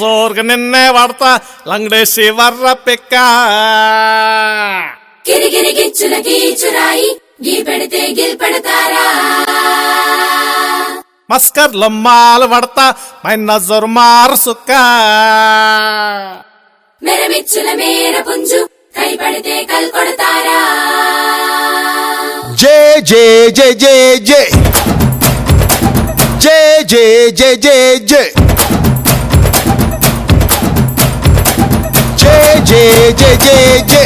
సోర్గ నిన్నే వాడతా లంగడేసి వర్ర పిక్క గిరిగిరి గిచ్చుల గీచురాయి గీ పెడితే గిల్ పెడతారా మస్కర్ లమ్మాలు పడతా మై నజర్ మారు సుక్క మెరమిచ్చుల మేర పుంజు కై పడితే కల్ కొడతారా జే జే జే జే జే జే జే జే జే జే జే జే జే జే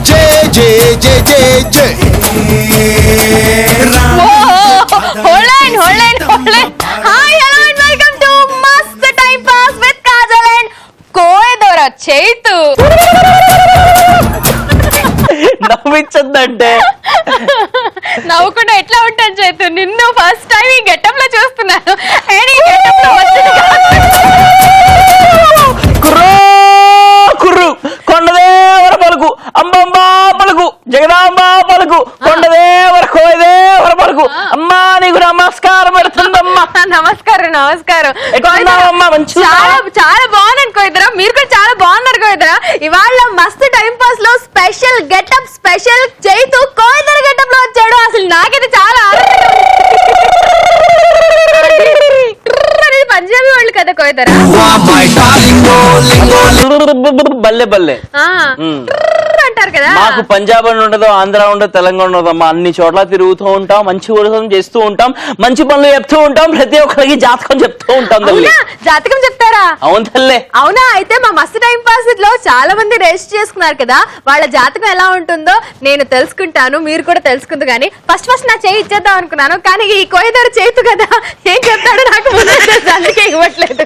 జే జే జే జే జే hi hello and welcome to మస్త్ time pass with Kajal and Koyadora Chaitu. నవ్వించద్దంటే నవ్వుకుండా ఎట్లా ఉంటాను చైతు, నిన్ను ఫస్ట్ టైం ఈ గెటప్ లో చూస్తున్నాను. గెటప్ లో కుర్రు కొండదేవర పలుకు అంబమ్మ పలుకు జగదాంబ పలుకు కొండదేవర కోయదేవర పలుకు అమ్మా నీకు నమస్కారం పెడుతుందమ్మా. నమస్కారం నమస్కారం. చాలా బాగున్నాను కోయిదరా, మీరు కూడా చాలా బాగున్నారు కోయిదరా. ఇవాళ మస్తు టైం పాస్ లో special getup, special Chaitu Koyidara getup లో వచ్చాడు. అసలు నాకైతే చాలా పంజాబీ వాళ్ళు కదా కోయిదరా, బల్లె బల్లె అంటారు కదా. మాకు పంజాబ్ అని ఉండదు, ఆంధ్ర ఉండదు, తెలంగాణ ఉండదు అమ్మా. అన్ని చోట్ల తిరుగుతూ ఉంటాం, మంచి కోసం చేస్తూ ఉంటాం, మంచి పనులు చెప్తూ ఉంటాం, ప్రతి ఒక్కరికి జాతకం చెప్తూ ఉంటాం. జాతకం చెప్తారా? అవును తల్లే. అవునా? అయితే మా మస్తు టైం పాస్ లో చాలా మంది రిజిస్టర్ చేసుకున్నారు కదా, వాళ్ళ జాతకం ఎలా ఉంటుందో నేను తెలుసుకుంటాను, మీరు కూడా తెలుసుకుంది. కానీ ఫస్ట్ నా చేయి ఇచ్చేద్దాం అనుకున్నాను, కానీ ఈ కోయిదర చేతు కదా, ఏం చెప్తాడో నాకు అందుకే ఇవ్వట్లేదు.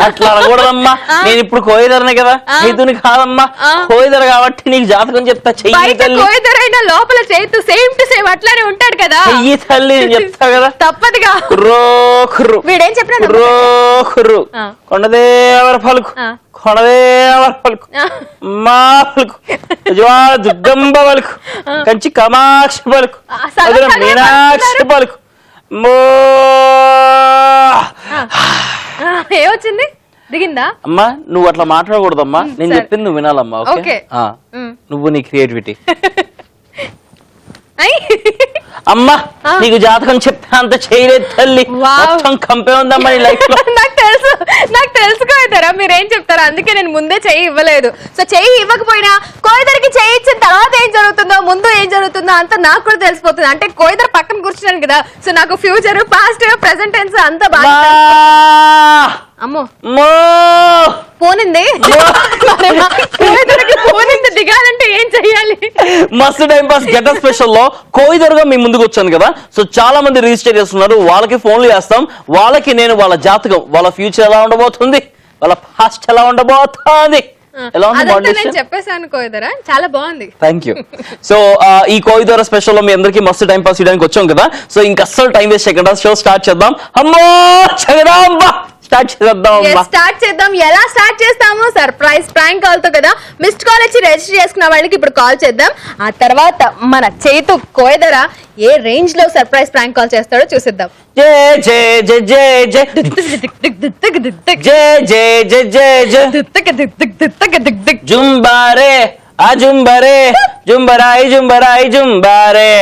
అట్లా అనకూడదమ్మా, నేను ఇప్పుడు కోయిదరనే కదా, చేతుని కాదమ్మా, కోయిదర కాబట్టి నీకు జాతకం చెప్తా. చెయ్యి తల్లి. కోయిదరైనా లోపల చేతు సేమ్ టు సేమ్ అట్లానే ఉంటాడు కదా. చెయ్యి తల్లి చెప్తా కదా, తప్పదుగా. వీడేం చెప్పినాడు? కుర్రు కొండదేవర పలుకు కొండదేవర పలుకు మా పలుకు దుర్గంబ పలుకు కంచి కామాక్షి పలుకు మీనాక్షి పలుకు. ఏమొచ్చింది? దిగిందా? అమ్మా నువ్వు అట్లా మాట్లాడకూడదమ్మా, నేను చెప్పింది నువ్వు వినాలమ్మా. ఓకే, నువ్వు నీ క్రియేటివిటీ. అమ్మా నీకు జాతకం చెప్తే అంత చేయలేదు తల్లి, మొత్తం కంపే ఉందమ్మా నీ లైఫ్ లో. నాకు తెలుసు కోయిదరా మీరేం చెప్తారా, అందుకే నేను ముందే చెయ్యి ఇవ్వలేదు. సో చెయ్యి ఇవ్వకపోయినా కోయిదరికి చెయ్యి ఇచ్చిన తర్వాత ఏం జరుగుతుందో, ముందు ఏం జరుగుతుందో అంతా నాకు కూడా తెలిసిపోతుంది. అంటే కోయిదర పక్కన కూర్చున్నాను కదా, సో నాకు ఫ్యూచర్, పాస్ట్, ప్రెసెంట్ టెన్స్ అంతా బాగా. అమ్మో పోనింది, పోనింది, దిగాలంటే ఏం చెయ్యాలి? మస్తు టైం పాస్ గెటప్ స్పెషల్ లో కోయిదరుగా మీ ముందుకు వచ్చాను కదా. సో చాలా మంది రిజిస్టర్ చేస్తున్నారు, వాళ్ళకి ఫోన్లు చేస్తాం, వాళ్ళకి నేను వాళ్ళ జాతకం, వాళ్ళ ఫ్యూచర్ ఎలా ఉండబోతుంది, వాళ్ళ పాస్ట్ ఎలా ఉండబోతుంది, చెప్పేసాను కోయిదరా, చాలా బాగుంది. Thank you. సో ఈ కోయిదర స్పెషల్ లో మీ అందరికి మస్తు టైం పాస్ చేయడానికి వచ్చాం కదా. సో ఇంకా అస్సలు టైం వేస్ట్ చేయకుండా షో స్టార్ట్ చేద్దాం. అమ్మో జగదాంబ స్టార్ట్ చేద్దాం. ఎలా స్టార్ట్ చేస్తాము? సర్ప్రైజ్ ప్రాంక్ కాల్ తో కదా. మిస్డ్ కాల్ వచ్చి రిజిస్టర్ చేసుకున్న వాళ్ళకి ఇప్పుడు కాల్ చేద్దాం. ఆ తర్వాత మన చేతు కోయిదర ఏ రేంజ్ లో సర్ప్రైజ్ ప్రాంక్ కాల్ చేస్తాడో చూసిద్దాం. జుంబారే ఆ జుంబరే జుంబరాయి జుంబరాయి జుంబారే.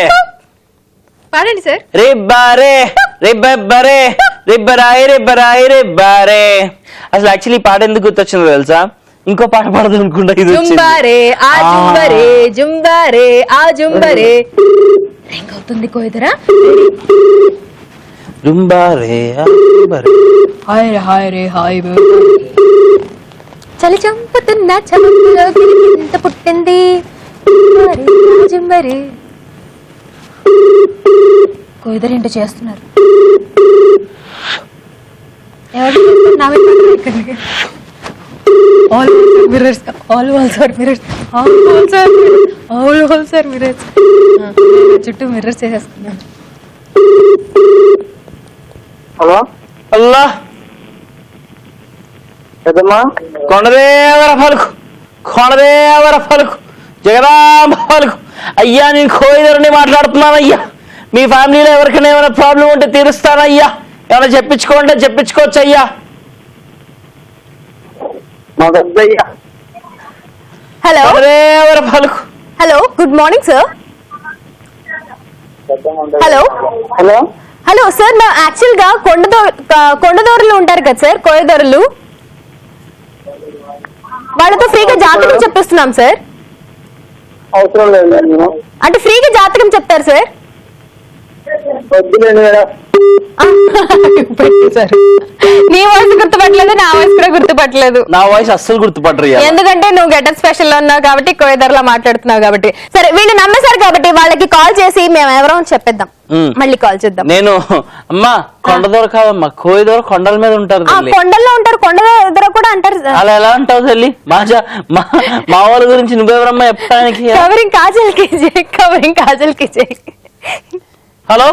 పాడండి సార్. రిబ్బారే రిబ్బెబ్బరే రిబ్బరాయి రిబ్బరాయి రిబ్బారే. అసలు యాక్చువల్లీ పాట ఎందుకు గుర్తొచ్చిందో తెలుసా? ఇంకో పాట పాడదు అనుకుంటా. ఇది జుంబారే ఆ జుంబరే జుంబారే ఆ జుంబరే రింగ్ అవుతుంది కోయిదరా. జుంబారే ఆ జుంబరే హాయ్ రే హాయ్ రే హాయ్ చలి చంపుతున్న చమకులో గిలిగింత పుట్టింది జుంబరే. కోయిదర ఏంటో చేస్తున్నారు. చుట్టూ మిర్రర్స్ చేసేసుకున్నాను. హలో అల్లా కొండదేవర పలుకు కొండదేవర పలుకు జగదాంబ పలుకు. అయ్యా నేను కోయిదరని మాట్లాడుతున్నాను. అయ్యా మీ ఫ్యామిలీలో ఎవరికైనా ఏమైనా ప్రాబ్లం ఉంటే తీరుస్తానయ్యా, ఏమైనా చెప్పించుకోండి చెప్పించుకోవచ్చు అయ్యా. మా పెద్దయ్య. హలో కొనదేవర పలుకు. Hello good morning sir. Hello hello hello sir, నా యాక్చువల్ గా కొండదోరులు ఉంటారు కదా సార్, కోయదొరలు, వాళ్ళతో ఫ్రీగా జాతకం చెప్పిస్తున్నాం సార్. అవసరం లేదు మేడం. అంటే ఫ్రీగా జాతకం చెప్తారు సార్. వద్దులేండి మేడం. సార్ నీ వాయిస్ గుర్తుపట్టలేదు, నా వాయిస్ కూడా గుర్తుపట్టలేదు. నా వాయిస్ అస్సలు గుర్తుపట్టరు ఇవాళ. ఎందుకంటే నువ్వు గెటప్ స్పెషల్ లో ఉన్నావు కాబట్టి, కోయదొరలా మాట్లాడుతున్నావు కాబట్టి. సరే వీళ్ళు నమ్మేశారు కాబట్టి వాళ్ళకి కాల్ చేసి మేము ఎవరో చెప్పేద్దాం. మళ్ళీ కాల్ చేద్దాం. నేను అమ్మా కొండదొర కాదమ్మా, కోయిదొర కొండల మీద ఉంటారు తల్లి. కొండల్లో ఉంటారు, కొండదొర కూడా అంటారు. అలా ఎలా అంటావు తల్లి? మా వాళ్ళ గురించి నువ్వెవరమ్మా చెప్పడానికి? కవరింగ్ కాజల్ కి జై. హలో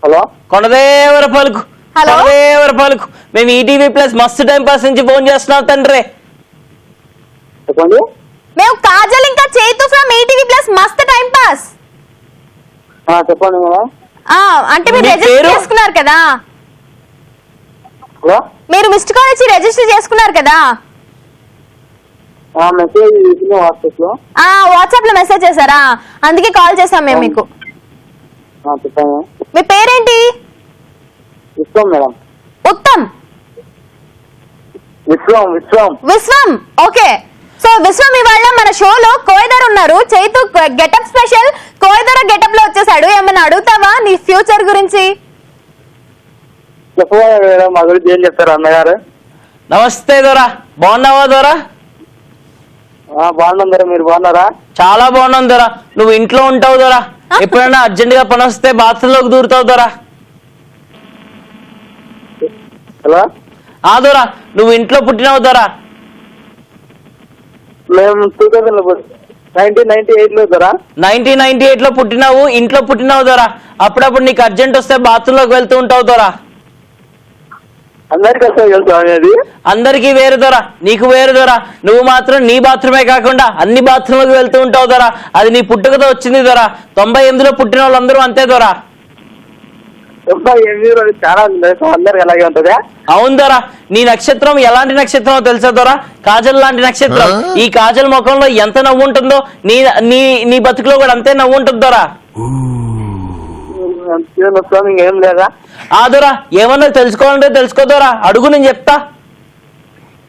హలో కొండదేవర పలుకు. హలో. కొండదేవర పలుకు. మేము ఈటీవీ ప్లస్ మస్తు టైం పాస్ నుంచి ఫోన్ చేస్తున్నాం తండ్రి. చెప్పండి. మేము కాజల్ ఇంకా చైతు ఫ్రమ్ ఈటీవీ ప్లస్ మస్త్ టైం పాస్. చెప్పండి మేడం. అంటే మీరు మీ రిజిస్టర్ పేరు? చేసుకున్నారు కదా, హలో మీరు మిస్డ్ కాల్ ఇచ్చి రిజిస్టర్ చేసుకున్నారు కదా. మెసేజ్ చేసింది వాట్సాప్ లో. వాట్సాప్ లో మెసేజ్ చేశారా? అందుకే కాల్ చేసాం మేము మీకు. చెప్పండి. మీ పేరేంటి? విశ్వం మేడం. ఉత్తమ్. విశ్వం. ఓకే. సో విశ్వం ఇవాళ మన షోలో కోయదర్ ఉన్నారు. చైతు గెటప్ స్పెషల్ కోయదర గెటప్ లో వచ్చేసాడు. ఏమన్నా అడుగుతావా నీ ఫ్యూచర్ గురించి? చెప్పవాలి మేడం, మా గురించి ఏం చెప్తారు అన్నగారు? నమస్తే దొరా, బాగున్నావా దొరా? బాగున్నాం దొరా, మీరు బాగున్నారా? చాలా బాగున్నాం దొరా. నువ్వు ఇంట్లో ఉంటావు దొరా, ఎప్పుడైనా అర్జెంట్ గా పని వస్తే బాత్రూమ్ లోకి దూరుతావు దొరా. హలో దొరా, నువ్వు ఇంట్లో పుట్టినావు దొరా. మేము 1998 లో దొరా. 1998 లో పుట్టినావు, ఇంట్లో పుట్టినావు దొరా. అప్పుడప్పుడు నీకు అర్జెంట్ వస్తే బాత్రూమ్ లోకి వెళ్తూ ఉంటావు దొరా. అందరికి వస్తాయి తెలుసు అనేది. అందరికీ వేరు దొరా, నీకు వేరు దొరా. నువ్వు మాత్రం నీ బాత్రూమే కాకుండా అన్ని బాత్రూమ్లకు వెళ్తూ ఉంటావు దొరా. అది నీ పుట్టుకతో వచ్చింది దొరా. 98లో పుట్టిన వాళ్ళందరూ అంతే దొరా. చాలా అందరికి అలాగే ఉంటుందా? అవును దొరా. నీ నక్షత్రం ఎలాంటి నక్షత్రం తెలుసా దొరా? కాజల్ లాంటి నక్షత్రం. ఈ కాజల్ ముఖంలో ఎంత నవ్వు ఉంటుందో నీ నీ నీ బతుకులో కూడా అంతే నవ్వు ఉంటుంది దొరా. ఇంకేం లేదా? దొరా, ఏమన్నా తెలుసుకోవాలంటే తెలుసుకోదోరా, అడుగు, నేను చెప్తా.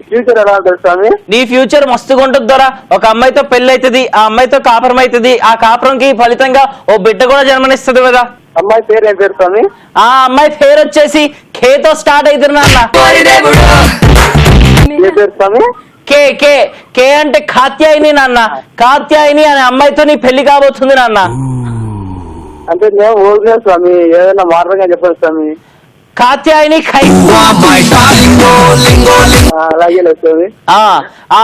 ఫ్యూచర్ ఎలా ఉంటుంది స్వామి? నీ ఫ్యూచర్ మస్తుగా ఉంటుంది దొరా. ఒక అమ్మాయితో పెళ్లి అవుతుంది, ఆ అమ్మాయితో కాపురం అవుతుంది, ఆ కాపురంకి ఫలితంగా ఓ బిడ్డ కూడా జన్మనిస్తుంది కదా. అమ్మాయి పేరు ఏం పేరు స్వామి? ఆ అమ్మాయి పేరు వచ్చేసి కేతో స్టార్ట్ అవుతుంది నాన్న. ఏ పేరు స్వామి? కే కే కే అంటే కాత్యాయిని నాన్న. కాత్యాయిని అనే అమ్మాయితో నీ పెళ్లి కాబోతుంది నాన్న. అంటే నేను ఊరికే స్వామి, ఏదైనా మార్గంగా చెప్పండి స్వామి. కాత్యాయిని అలాగే లేదు స్వామి. ఆ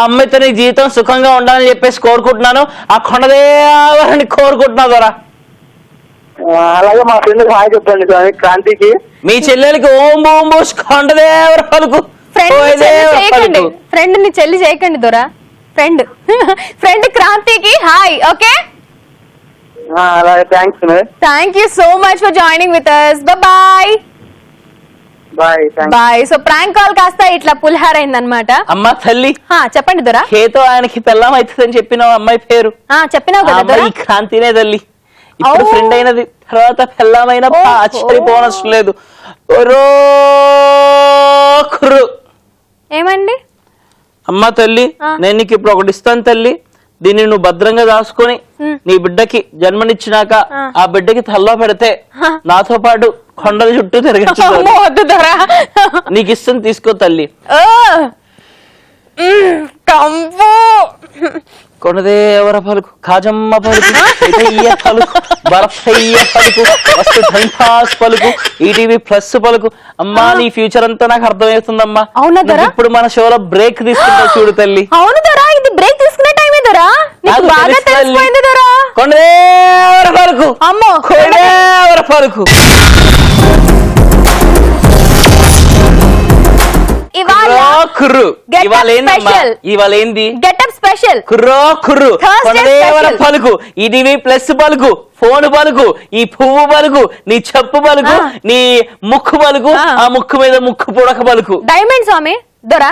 అమ్మాయితో నీ జీవితం సుఖంగా ఉండాలని చెప్పేసి కోరుకుంటున్నాను. ఆ కొండదేవరని కోరుకుంటున్నా దొరా. అలాగే మా ఫ్రెండ్ హాయ్ చెప్పండి స్వామి, క్రాంతికి. మీ చెల్లెలకి ఓం బోం బోస్ కొండదేవర పలుకు. ఫ్రెండ్ ని చెల్లి చేయకండి దొరా. ఫ్రెండ్ క్రాంతికి హాయ్. ఓకే, అలాగే thanks. Thank you so much for joining with us. Bye bye. So prank call కాస్త ఇట్లా పులిహార అయిందనమాట. అమ్మ తల్లి, చెప్పండి దొరా. కేతో ఆయనకి పెళ్ళం అవుతుందని చెప్పినావు అమ్మాయి పేరు. చెప్పినావు కదా దొరా. క్రాంతినే తల్లి. ఇప్పుడు ఫ్రెండ్ అయినది, తర్వాత పెళ్ళమైనా ఆశ్చర్యపోనవసరం లేదు. ఏమండి అమ్మ తల్లి, నేను నీకు ఇప్పుడు ఒకటి ఇస్తాను తల్లి. దీన్ని నువ్వు భద్రంగా దాచుకొని నీ బిడ్డకి జన్మనిచ్చినాక ఆ బిడ్డకి తల్లో పెడితే నాతో పాటు కొండల చుట్టూ తిరగచ్చు. నీకు ఇష్టం తీసుకో తల్లి. కొండదేవర పలుకు, కాజమ్మ పలుకు, పలుకు, బర్ఫయ్య పలుకు, మస్తు ధన్పాస్ పలుకు, ఈటీవీ ప్లస్ పలుకు. అమ్మా నీ ఫ్యూచర్ అంతా నాకు అర్థమవుతుందమ్మా. ఇప్పుడు మన షోలో బ్రేక్ తీసుకుంటా చూడు తల్లి. అవును దొరా, ఇది బ్రేక్ తీసుకునే టైమే దొరా. నీకు బాగా తెలిసిపోయింది దొరా. కొండదేవర పలుకు, అమ్మో కొండదేవర పలుకు. ఇవాళ ఏంది? Getup special. కుర్రో కుర్రు, కొండదేవర పలుకు, ఈటీవీ ప్లస్ పలుకు, ఫోన్ పలుకు, ఈ పువ్వు పలుకు, నీ చెప్పు పలుకు, నీ ముక్కు పలుకు, ఆ ముక్కు మీద ముక్కు పుడక పలుకు. డైమండ్ స్వామి దొరా.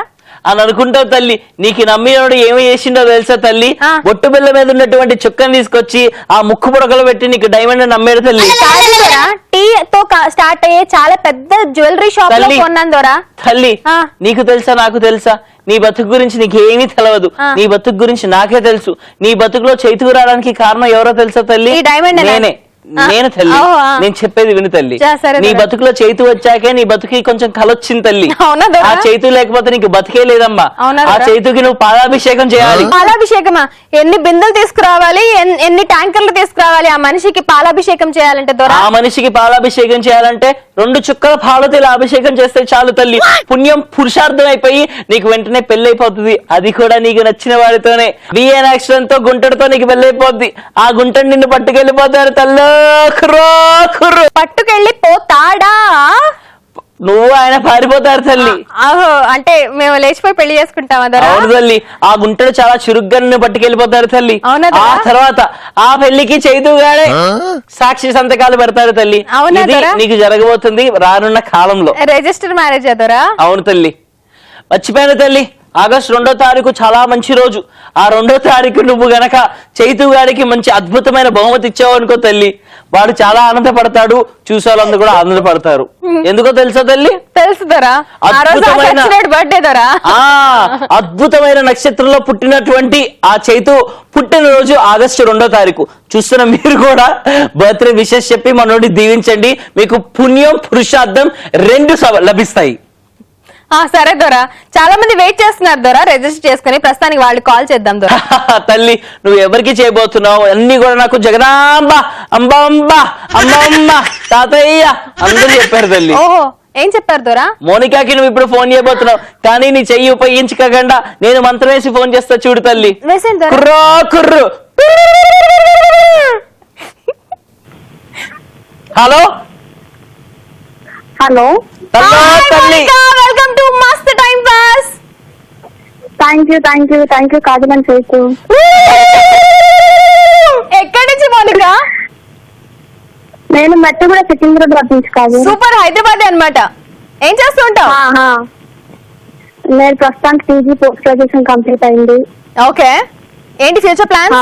అని అనుకుంటావు తల్లి. నీకు నమ్మినోడు ఏమి చేసిండో తెలుసా తల్లి? ఆ. బొట్టు బిళ్ళ మీద ఉన్నటువంటి చుక్కని తీసుకొచ్చి ఆ ముక్కు పుడకలు పెట్టి నీకు డైమండ్ నమ్మేడు తల్లి. కాదు దొరా, టీ తో స్టార్ట్ అయ్యే చాలా పెద్ద జ్యువెలరీ షాప్ లో తల్లి. కొన్నాను దొరా. తల్లి ఆ. నీకు తెలుసా నాకు తెలుసా? నీ బతుకు గురించి నీకేమీ తెలియదు. ఆ. నీ బతుకు గురించి నాకే తెలుసు. నీ బతుకులో చైతుకు రావడానికి కారణం ఎవరో తెలుసా తల్లి? ఈ డైమండ్ ఏనా? నేనే. ఆ. నేను తల్లి. ఓ, ఆ. నేను చెప్పేది విను తల్లి. సరే నీ దొరా. బతుకులో చైతు వచ్చాకే నీ బతుకి కొంచెం కలొచ్చింది తల్లి. అవునా దొరా? ఆ చైతు లేకపోతే నీకు బతికే లేదమ్మా. అవునా ఆ దొరా? చైతుకి నువ్వు పాలాభిషేకం చేయాలి. పాలాభిషేకమా? ఎన్ని బిందెలు తీసుకురావాలి, ఎన్ని ట్యాంకర్లు తీసుకురావాలి ఆ మనిషికి పాలాభిషేకం చేయాలంటే దొరా? ఆ మనిషికి పాలాభిషేకం చేయాలంటే 2 చుక్కల పాలతో ఇలా అభిషేకం చేస్తే చాలు తల్లి. పుణ్యం పురుషార్థం అయిపోయి నీకు వెంటనే పెళ్ళైపోతుంది. అది కూడా నీకు నచ్చిన వాడితోనే. బిఏన్ యాక్సిడెంట్ తో గుంటడితో నీకు పెళ్ళైపోద్ది. ఆ గుంటని నిన్ను పట్టుకెళ్ళిపోతారు తల్లో. పట్టుకెళ్ళి పోతాడా? నువ్వు ఆయన పారిపోతారు తల్లి. ఆహో, అంటే మేము లేచిపోయి పెళ్లి చేసుకుంటామా దొరా? అవును తల్లి. ఆ గుంటడు చాలా చురుగ్గా నిన్ను పట్టుకెళ్ళిపోతారు తల్లి. అవునా ఆ దొరా? తర్వాత ఆ పెళ్లికి చైతుగాడే సాక్షి సంతకాలు పెడతారు తల్లి. అవునా ఇది దొరా? నీకు జరగబోతుంది రానున్న కాలంలో. రిజిస్టర్ మ్యారేజ్ దొరా? అవును తల్లి. మర్చిపోయాను తల్లి. ఆగస్టు 2వ తారీఖు చాలా మంచి రోజు. ఆ 2వ తారీఖు నువ్వు గనక చైతు గారికి మంచి అద్భుతమైన బహుమతి ఇచ్చావు అనుకో తల్లి, వాడు చాలా ఆనందపడతాడు. చూసే వాళ్ళందరూ కూడా ఆనందపడతారు. ఎందుకో తెలుసా తల్లి? తెలుసు దొరా. బర్త్డే దొరా. ఆ అద్భుతమైన నక్షత్రంలో పుట్టినటువంటి ఆ చైతు పుట్టినరోజు ఆగస్టు 2వ తారీఖు. చూస్తున్న మీరు కూడా బర్త్డే విషెస్ చెప్పి మనోడి దీవించండి. మీకు పుణ్యం పురుషార్థం 2 లభిస్తాయి. సరే దొరా, చాలా మంది వెయిట్ చేస్తున్నారు దొరా రిజిస్టర్ చేసుకుని. ప్రస్తుతానికి వాళ్ళు కాల్ చేద్దాం దొరా. తల్లి నువ్వు ఎవరికి చేయబోతున్నావు అన్ని కూడా నాకు జగదాంబ అంబాంబ అమ్మమ్మ తాతయ్య అందరూ చెప్పారు తల్లి. ఓహో, ఏం చెప్పారు దొరా? మోనికాకి నువ్వు ఇప్పుడు ఫోన్ చేయబోతున్నావు, కానీ నీ చెయ్యి ఉపయోగించకుండా నేను మంత్రం వేసి ఫోన్ చేస్తా చూడు తల్లి. వేసేయండి దొరా. కుర్రో కుర్రు. హలో హలో, తల్లి. వెల్కమ్ టు మస్త్ టైం పాస్. థ్యాంక్ యూ కాజమన్ చైతు. ఎక్కడి నుంచి మోనిక? నేను మెట్టు కూడా సికింద్రాబాద్ నుంచి కాదు. సూపర్, హైదరాబాద్ అన్నమాట. ఏం చేస్తూ ఉంటావు? నేను ప్రస్తుతానికి పీజీ పోస్ట్ గ్రాడ్యుయేషన్ కంప్లీట్ అయింది. ఓకే, ఏంటి ఫ్యూచర్ ప్లాన్?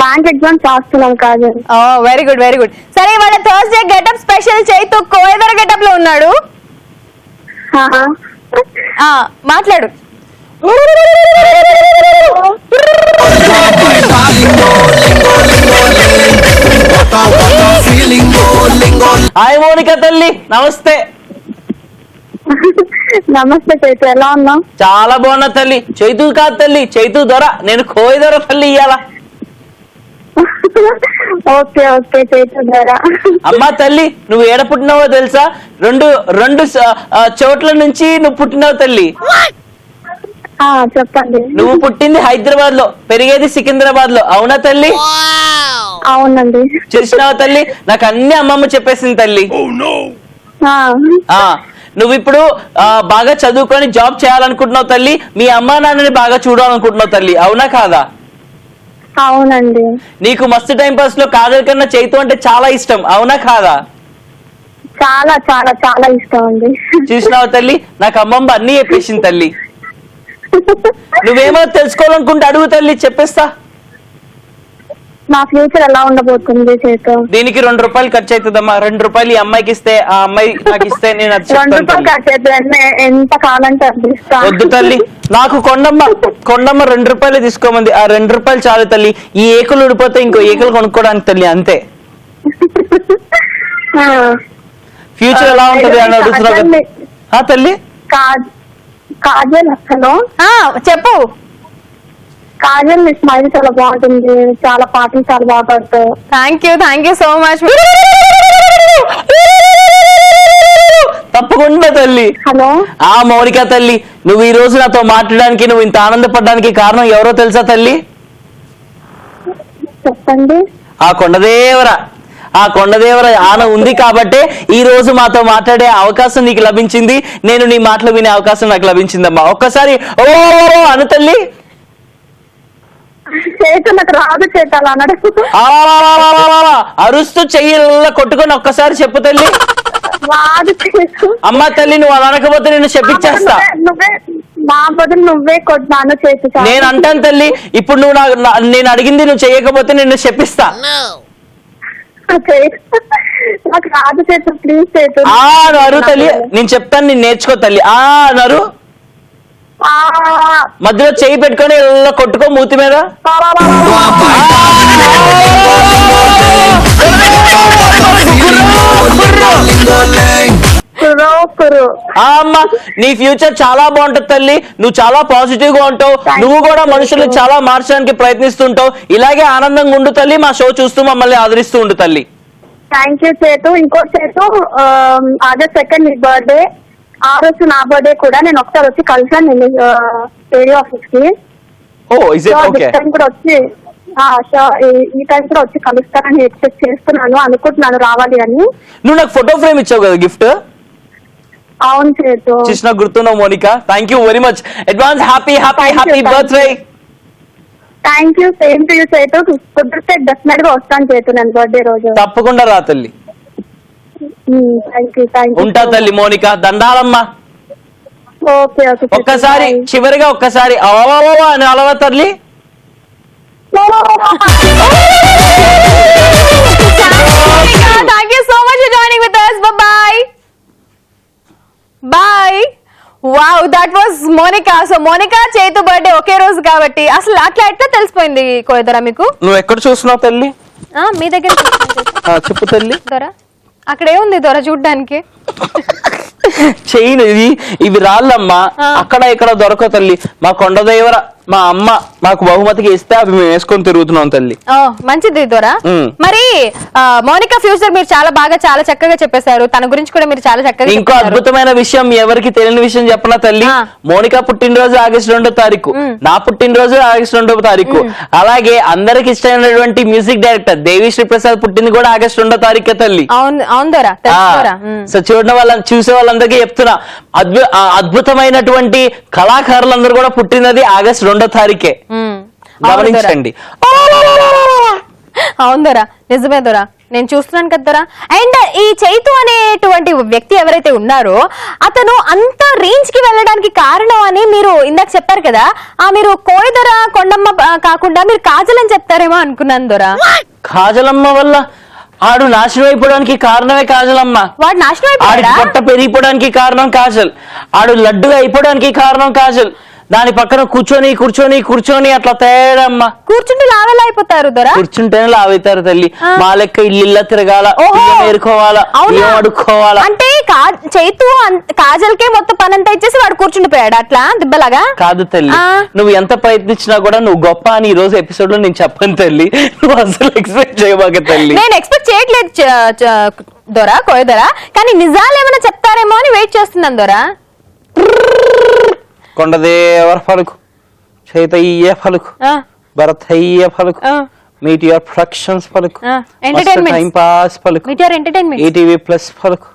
బ్యాంక్ ఎగ్జామ్స్ రాస్తున్నాను కాదు. Oh very good very good. సరే, ఇవాళ Thursday getup special Chaitu Koyadora getup లో ఉన్నాడు. మాట్లాడు. హాయ్ మోనిక తల్లి, నమస్తే. నమస్తే చైతు, ఎలా ఉన్నావు? చాలా బాగున్నా తల్లి. చైతు కాదు తల్లి, చైతు దొర. నేను కోయి దొర తల్లి ఇయ్యాల. ఓకే చైతు ద్వారా. అమ్మా తల్లి, నువ్వు ఏడ పుట్టినావో తెలుసా? రెండు చోట్ల నుంచి నువ్వు పుట్టినావు తల్లి. చెప్పండి. నువ్వు పుట్టింది హైదరాబాద్ లో, పెరిగేది సికింద్రాబాద్ లో. అవునా తల్లి? అవునండి. చూసినావా తల్లి, నాకు అన్ని అమ్మమ్మ చెప్పేసింది తల్లి. నువ్వు ఇప్పుడు బాగా చదువుకొని జాబ్ చేయాలనుకుంటున్నావు తల్లి. మీ అమ్మా నాన్నని బాగా చూడాలనుకుంటున్నావు తల్లి. అవునా కాదా? అవునండి. నీకు మస్తు టైం పాస్ లో కాజల్ కన్నా చైతు అంటే చాలా ఇష్టం. అవునా కాదా? చాలా చాలా చాలా ఇష్టం అండి. చూసినావు తల్లి, నాకు అమ్మమ్మ అన్ని చెప్పేసింది తల్లి. నువ్వేమో తెలుసుకోవాలనుకుంటే అడుగు తల్లి, చెప్పేస్తా. నా ఫ్యూచర్ ఎలా ఉండబోతుంది చైతు? దీనికి 2 రూపాయలు ఖర్చు అవుతుందమ్మా. 2 రూపాయలు ఈ అమ్మాయికి ఇస్తే, ఆ అమ్మాయి నాకు ఇస్తే నేను అది 2 చెప్తాను రూపాయలు తల్లి. ఖర్చు అయితే ఎంత కావాలంటే అది ఇస్తా. వద్దు తల్లి, నాకు కొండమ్మ 2 రూపాయలు తీసుకోమంది. ఆ 2 రూపాయలు చాలు తల్లి. ఈ ఏకులు ఉడిపోతే ఇంకో ఏకులు కొనుక్కోవడానికి తల్లి, అంతే. ఫ్యూచర్ ఎలా ఉంటది అని అడుగుతున్నావు తల్లి. కాజల్, హలో చెప్పు. కాజల్ నీ స్మైల్ చాలా బాగుంటుంది, చాలా పాటలు చాలా బాగా పాడతావు. Thank you so much. తప్పకుండా తల్లి. హలో, ఆ మౌనిక తల్లి, నువ్వు ఈ రోజు నాతో మాట్లాడడానికి, నువ్వు ఇంత ఆనందపడడానికి కారణం ఎవరో తెలుసా తల్లి? చెప్పండి. ఆ కొండదేవర ఆన ఉంది కాబట్టే ఈ రోజు మాతో మాట్లాడే అవకాశం నీకు లభించింది. నేను నీ మాటలు వినే అవకాశం నాకు లభించిందమ్మా. ఒక్కసారి ఓ అను తల్లి. నాకు రాదు చేతాలు అన్నాడు. అరుస్తూ చెయ్యిళ్ళ కొట్టుకొని ఒక్కసారి చెప్పు తల్లి. రాదు చేతు. అమ్మ తల్లి నువ్వు అలా అనకపోతే నేను శపించేస్తా. నువ్వే నా బదులు నువ్వే కొట్టాను చేతు. నేను అంటాను తల్లి, ఇప్పుడు నువ్వు నేను అడిగింది నువ్వు చేయకపోతే నేను శపిస్తా. నాకు రాదు చేతు, ప్లీజ్ చేతు. నరు తల్లి, నేను చెప్తాను, నేను నేర్చుకో తల్లి. నరు మధ్యలో చేయి పెట్టుకొని ఇలా కొట్టుకో మూతి మీద. అమ్మా నీ ఫ్యూచర్ చాలా బాగుంటది తల్లి, నువ్వు చాలా పాజిటివ్ గా ఉంటావు, నువ్వు కూడా మనుషుల్ని చాలా మార్చడానికి ప్రయత్నిస్తుంటావు. ఇలాగే ఆనందంగా ఉండు తల్లి, మా షో చూస్తూ మమ్మల్ని ఆదరిస్తూ ఉండు తల్లి. థ్యాంక్ యూ చేతు. ఇంకో చేతు, ఆగస్ట్ 2 నీ బర్త్డే, ఆ రోజు నా బర్త్డే కూడా. నేను ఒకసారి వచ్చి కలిసాను నేను ఏరియా ఆఫీస్ కి. కూడా వచ్చి ఈ టైం కూడా వచ్చి కలుస్తానని ఎక్స్పెక్ట్ చేస్తున్నాను, అనుకుంటున్నాను రావాలి అని. నువ్వు నాకు ఫోటో ఫ్రేమ్ ఇచ్చావు కదా గిఫ్ట్. అవును చేతు, చూసిన గుర్తున్నావు Monika. Thank you very much. Advance happy happy happy birthday. Thank you, same to you Chaitu. కుదిరితే డెఫినెట్ గా వస్తాను చేతు నేను బర్త్డే రోజు. తప్పకుండా రా తల్లి. Thank you. ఉంటా తల్లి మోనికా, దండాలమ్మా. Okay okay. ఒక్కసారి చివరిగా ఒక్కసారి అని అలవా తల్లి. Thank you so much for joining with us. Bye-bye. Bye. Wow, that was Monica. So Monica చేతు బర్త్డే ఒకే రోజు కాబట్టి అసలు అట్లా ఎట్లా తెలిసిపోయింది కోయదరా మీకు? నువ్వు ఎక్కడ చూస్తున్నావు తల్లి? మీ దగ్గర చెప్పు తల్లి. దొర అక్కడ ఏముంది దొర చూడ్డానికి? చెయ్యి ఇవి రాళ్ళమ్మా, అక్కడ ఇక్కడ దొరక తల్లి. మా కొండదేవర మా అమ్మ మాకు బహుమతికి ఇస్తే అవి మేము వేసుకొని తిరుగుతున్నాం తల్లి. మంచిది దొరా. మరి మోనికా ఫ్యూచర్ మీరు చాలా చక్కగా చెప్పేశారు, తన గురించి కూడా మీరు చాలా చక్కగా. ఇంకో అద్భుతమైన విషయం, ఎవరికి తెలియని విషయం చెప్పనా తల్లి, మోనికా పుట్టినరోజు ఆగస్టు 2వ తారీఖు, నా పుట్టినరోజు ఆగస్టు 2వ తారీఖు. అలాగే అందరికి ఇష్టమైనటువంటి మ్యూజిక్ డైరెక్టర్ దేవిశ్రీ ప్రసాద్ పుట్టింది కూడా ఆగస్టు 2వ తారీఖే తల్లి. అవును దొరా. సో చూసే వాళ్ళందరికీ చెప్తున్నా, అద్భుతమైనటువంటి కళాకారులందరూ కూడా పుట్టినది ఆగస్టు 2వ తారీఖే. గమనించండి. అవును దొరా, నిజమే దొరా, నేను చూస్తున్నాను కదా దొరా. అండ్ ఈ చైతు అనేటువంటి వ్యక్తి ఎవరైతే ఉన్నారో అతను అంత రేంజ్ కి వెళ్ళడానికి కారణం అని మీరు ఇందాక చెప్పారు కదా. మీరు కోయదొర కొండమ్మ కాకుండా మీరు కాజల్ అని చెప్తారేమో అనుకున్నాను దొరా. కాజలమ్మ వల్ల ఆడు నాశనం అయిపోవడానికి కారణమే కాజలమ్మ. వాడు నాశనం ఆడి పొట్ట పెరిగిపోవడానికి కారణం కాజల్, ఆడు లడ్డుగా అయిపోవడానికి కారణం కాజల్. దాని పక్కన కూర్చొని అట్లా తయారమ్మా. కూర్చుంటే లావెలా అయిపోతారు దొరా? కూర్చుంటేనే లావైతారు తల్లి. మా లెక్క ఇల్లు తిరగాల, ఏరుకోవాలా, అడుక్కోవాలా. అంటే చైతు కాజల్కే మొత్తం పని అంతా ఇచ్చేసి వాడు కూర్చుండిపోయాడు అట్లా దిబ్బలాగా? కాదు తల్లి, నువ్వు ఎంత ప్రయత్నించినా కూడా నువ్వు గొప్ప అని ఈ రోజు ఎపిసోడ్ లో నేను చెప్పను తల్లి. నువ్వు అసలు ఎక్స్పెక్ట్ చేయబాక తల్లి. నేను ఎక్స్పెక్ట్ చేయట్లేదు దొరా, కోయదొరా, కానీ నిజాలు ఏమైనా చెప్తారేమో అని వెయిట్ చేస్తున్నాను దొరా. కొండదేవర పలుకు, చైతయ్య పలుకు, భరతయ్య పలుకు, మీట్ యువర్ ప్రొడక్షన్స్ పలుకు, టైం పాస్ పలుకు, ఈటీవీ ప్లస్ పలుకు.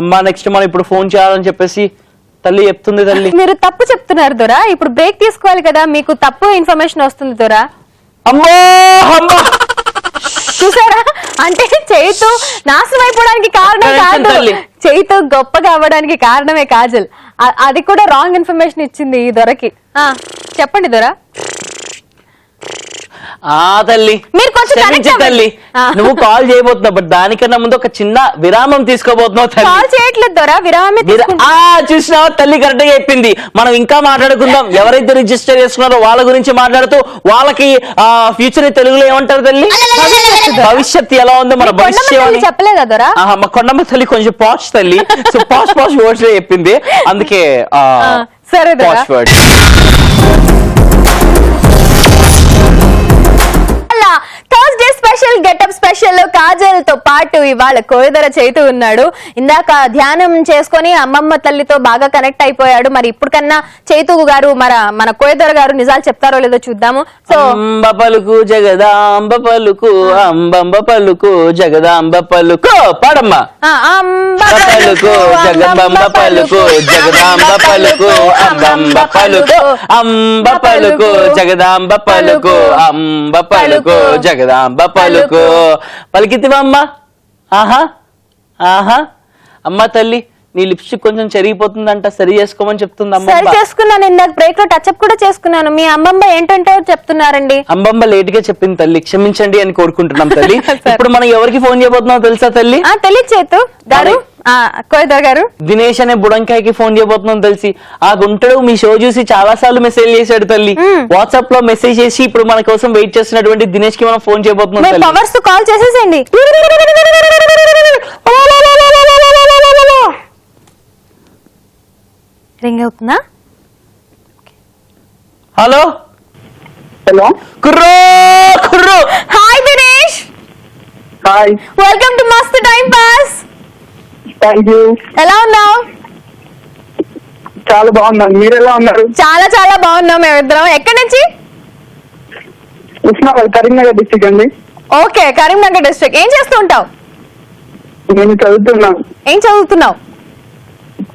అమ్మా నెక్స్ట్ మనం ఇప్పుడు ఫోన్ చేయాలని చెప్పేసి తల్లి చెప్తుంది తల్లి. మీరు తప్పు చెప్తున్నారు దొరా, ఇప్పుడు బ్రేక్ తీసుకోవాలి కదా, మీకు తప్పు ఇన్ఫర్మేషన్ వస్తుంది దొరా. అమ్మా అమ్మా చూసారా, అంటే చైతు నాశనం అయిపోవడానికి కారణం కాదు, చైతు గొప్పగా అవ్వడానికి కారణమే కాజల్. అది కూడా రాంగ్ ఇన్ఫర్మేషన్ ఇచ్చింది ఈ దొరకి. చెప్పండి దొరా. తల్లి మీరు కొంచెం తల్లి, నువ్వు కాల్ చేయబోతున్నావు, బట్ దానికన్నా ముందు ఒక చిన్న విరామం తీసుకోబోతున్నావు. కాల్ చేయట్లేదు దొరా, విరామం చూసినావా తల్లి, కరెక్ట్ గా చెప్పింది. మనం ఇంకా మాట్లాడుకుందాం. ఎవరైతే రిజిస్టర్ చేసుకున్నారో వాళ్ళ గురించి మాట్లాడుతూ, వాళ్ళకి ఫ్యూచర్ తెలుగులో ఏమంటారు తల్లి, భవిష్యత్తు ఎలా ఉందో మన భవిష్యత్తు చెప్పలేదా దొరా? మా కొండమ్మ తల్లి కొంచెం పాష్ తల్లి, సో పాష్ వర్డ్స్ చెప్పింది, అందుకే సరే posh words. Thursday special getup special Kajal తో పాటు ఇవాళ కోయదొర చైతు ఉన్నాడు. ఇందాక ధ్యానం చేసుకొని అమ్మమ్మ తల్లితో బాగా కనెక్ట్ అయిపోయాడు. మరి ఇప్పుడు కన్నా చైతు గారు మన కోయదొర గారు నిజాలు చెప్తారో లేదో చూద్దాము. సో అంబ పలుకు జగదాంబ పలుకు, అంబంబ పలుకు జగదాంబ పలుకు, పాడమ్మా. అంబ పలుకు జగదంబ పలుకు, జగదాంబ పలుకు, అంబంబ పలుకు, అంబ పలుకు జగదాంబ పలుకు, అంబ పలుకు జగదాంబ పలుకు. పలికితివమ్మ? ఆహా ఆహా అమ్మ తల్లి నీ లిప్స్టిక్ కొంచెం చెరిగిపోతుందంట, సరి చేసుకోమని చెప్తుంది సరి అమ్మ. చేసుకున్నాను, ఇందాక బ్రేక్ లో టచ్అప్ కూడా చేసుకున్నాను. మీ అమ్మమ్మ ఏంటంటే చెప్తున్నారండి. అమ్మమ్మ లేట్ గా చెప్పింది తల్లి, క్షమించండి అని కోరుకుంటున్నాం తల్లి. ఇప్పుడు మనం ఎవరికి ఫోన్ చేయబోతున్నాం తెలుసా తల్లి? తెలియదు చేతు గారు, కోయిదర్ గారు. దినేష్ అనే బుడంకాయకి ఫోన్ చేయబోతున్నాం తెలిసి. ఆ గుంటడు మీ షో చూసి చాలా సార్లు మెసేజ్ చేశాడు తల్లి. వాట్సాప్ లో మెసేజ్ చేసి ఇప్పుడు మన కోసం వెయిట్ చేస్తున్నటువంటి దినేష్ కి మనం ఫోన్ చేయబోతున్నాం తల్లి. పవర్స్ కాల్ చేసేసేయండి. రింగ్ అవుతుందా? హలో హలో, కుర్రో కుర్రో. Hi Dinesh, hi, welcome to మస్త్ టైం పాస్. Thank you. ఎలా ఉన్నావు? చాలా బాగున్నాను, మీరు ఎలా ఉన్నారు? చాలా చాలా బాగున్నాం మేమిద్దరం. ఎక్కడి నుంచి? ఉస్మానాబాద్, కరీంనగర్ డిస్ట్రిక్ట్ అండి. Okay, Karimnagar district. ఏం చేస్తూ ఉంటావు? నేను చదువుతున్నాను, ఏం చదువుతున్నావు?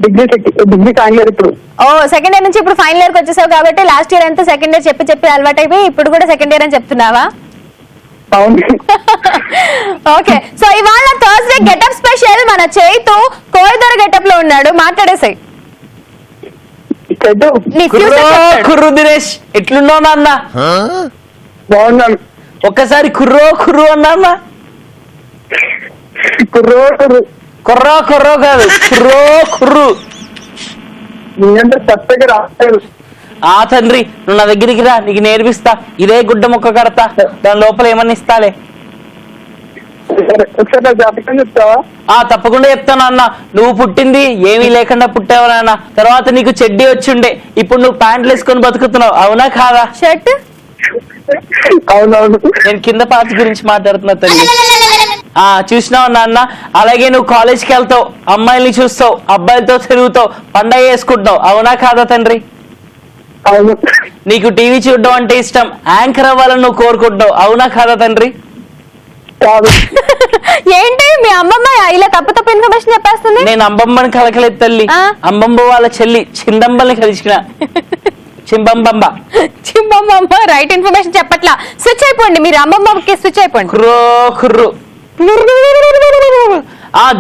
డిగ్రీ ఫైనల్ ఇయర్ ఇప్పుడు. ఓ, సెకండ్ ఇయర్ నుంచి ఇప్పుడు ఫైనల్ ఇయర్ కి వచ్చేసావు కాబట్టి లాస్ట్ ఇయర్ అంతా సెకండ్ ఇయర్ చెప్పి చెప్పి అలవాటు అయిపోయి ఇప్పుడు కూడా సెకండ్ ఇయర్ అని చెప్తున్నావా? అవును. ఓకే, సో ఇవాళ థర్స్డే గెటప్ స్పెషల్. మన చేతు కోయిదర్ గెటప్ లో ఉన్నాడు, మాట్లాడేసాయి. నీ కుర్రో future చెప్తాడు. కుర్రు దినేష్, ఎట్లున్నావు నాన్న? బాగున్నాను. ఒక్కసారి కుర్రో కుర్రు అన్నా. కుర్రో కుర్రు, కుర్రో కుర్రో కాదు, కుర్రో కుర్రు. నేనంటే కొత్తగా రాలేదు. ఆ తండ్రి, నువ్వు నా దగ్గరికి రా, నీకు నేర్పిస్తా. ఇదే గుడ్డ ముక్క కడతా, దాని లోపల ఏమన్నా ఇస్తాలే. ఒకసారి నా జాతకం చెప్తావా? తప్పకుండా చెప్తాను అన్న. నువ్వు పుట్టింది ఏమీ లేకుండా పుట్టావు నాన్న. తర్వాత నీకు చెడ్డీ వచ్చిండే, ఇప్పుడు నువ్వు ప్యాంట్లు వేసుకొని బతుకుతున్నావు, అవునా కాదా? షర్ట్. అవునవును. నేను కింద పార్టీ గురించి మాట్లాడుతున్నా తల్లి. చూసినావు నాన్న. అలాగే నువ్వు కాలేజ్కి వెళ్తావు, అమ్మాయిల్ని చూస్తావు, అబ్బాయిలతో తిరుగుతావు, పండగ వేసుకుంటావు, అవునా కాదా తండ్రి? అవును. నీకు టీవీ చూడడం అంటే ఇష్టం, యాంకర్ అవ్వాలని నువ్వు కోరుకుంటావు, అవునా కాదా తండ్రి? కాదు. ఏంటి మీ అమ్మమ్మ ఇలా తప్పు తప్పు ఇన్ఫర్మేషన్ చెప్పేస్తుంది? నేను అంబమ్మని కలకలేదు తల్లి, అంబమ్మ వాళ్ళ చెల్లి చిందంబల్ని కలిసిన. చింబంబమ్మ చింబమ్మ రైట్ ఇన్ఫర్మేషన్ చెప్పట్లా. స్విచ్ అయిపోండి, మీరు అమ్మమ్మకి స్విచ్ అయిపోండి. కుర్రో కుర్రు.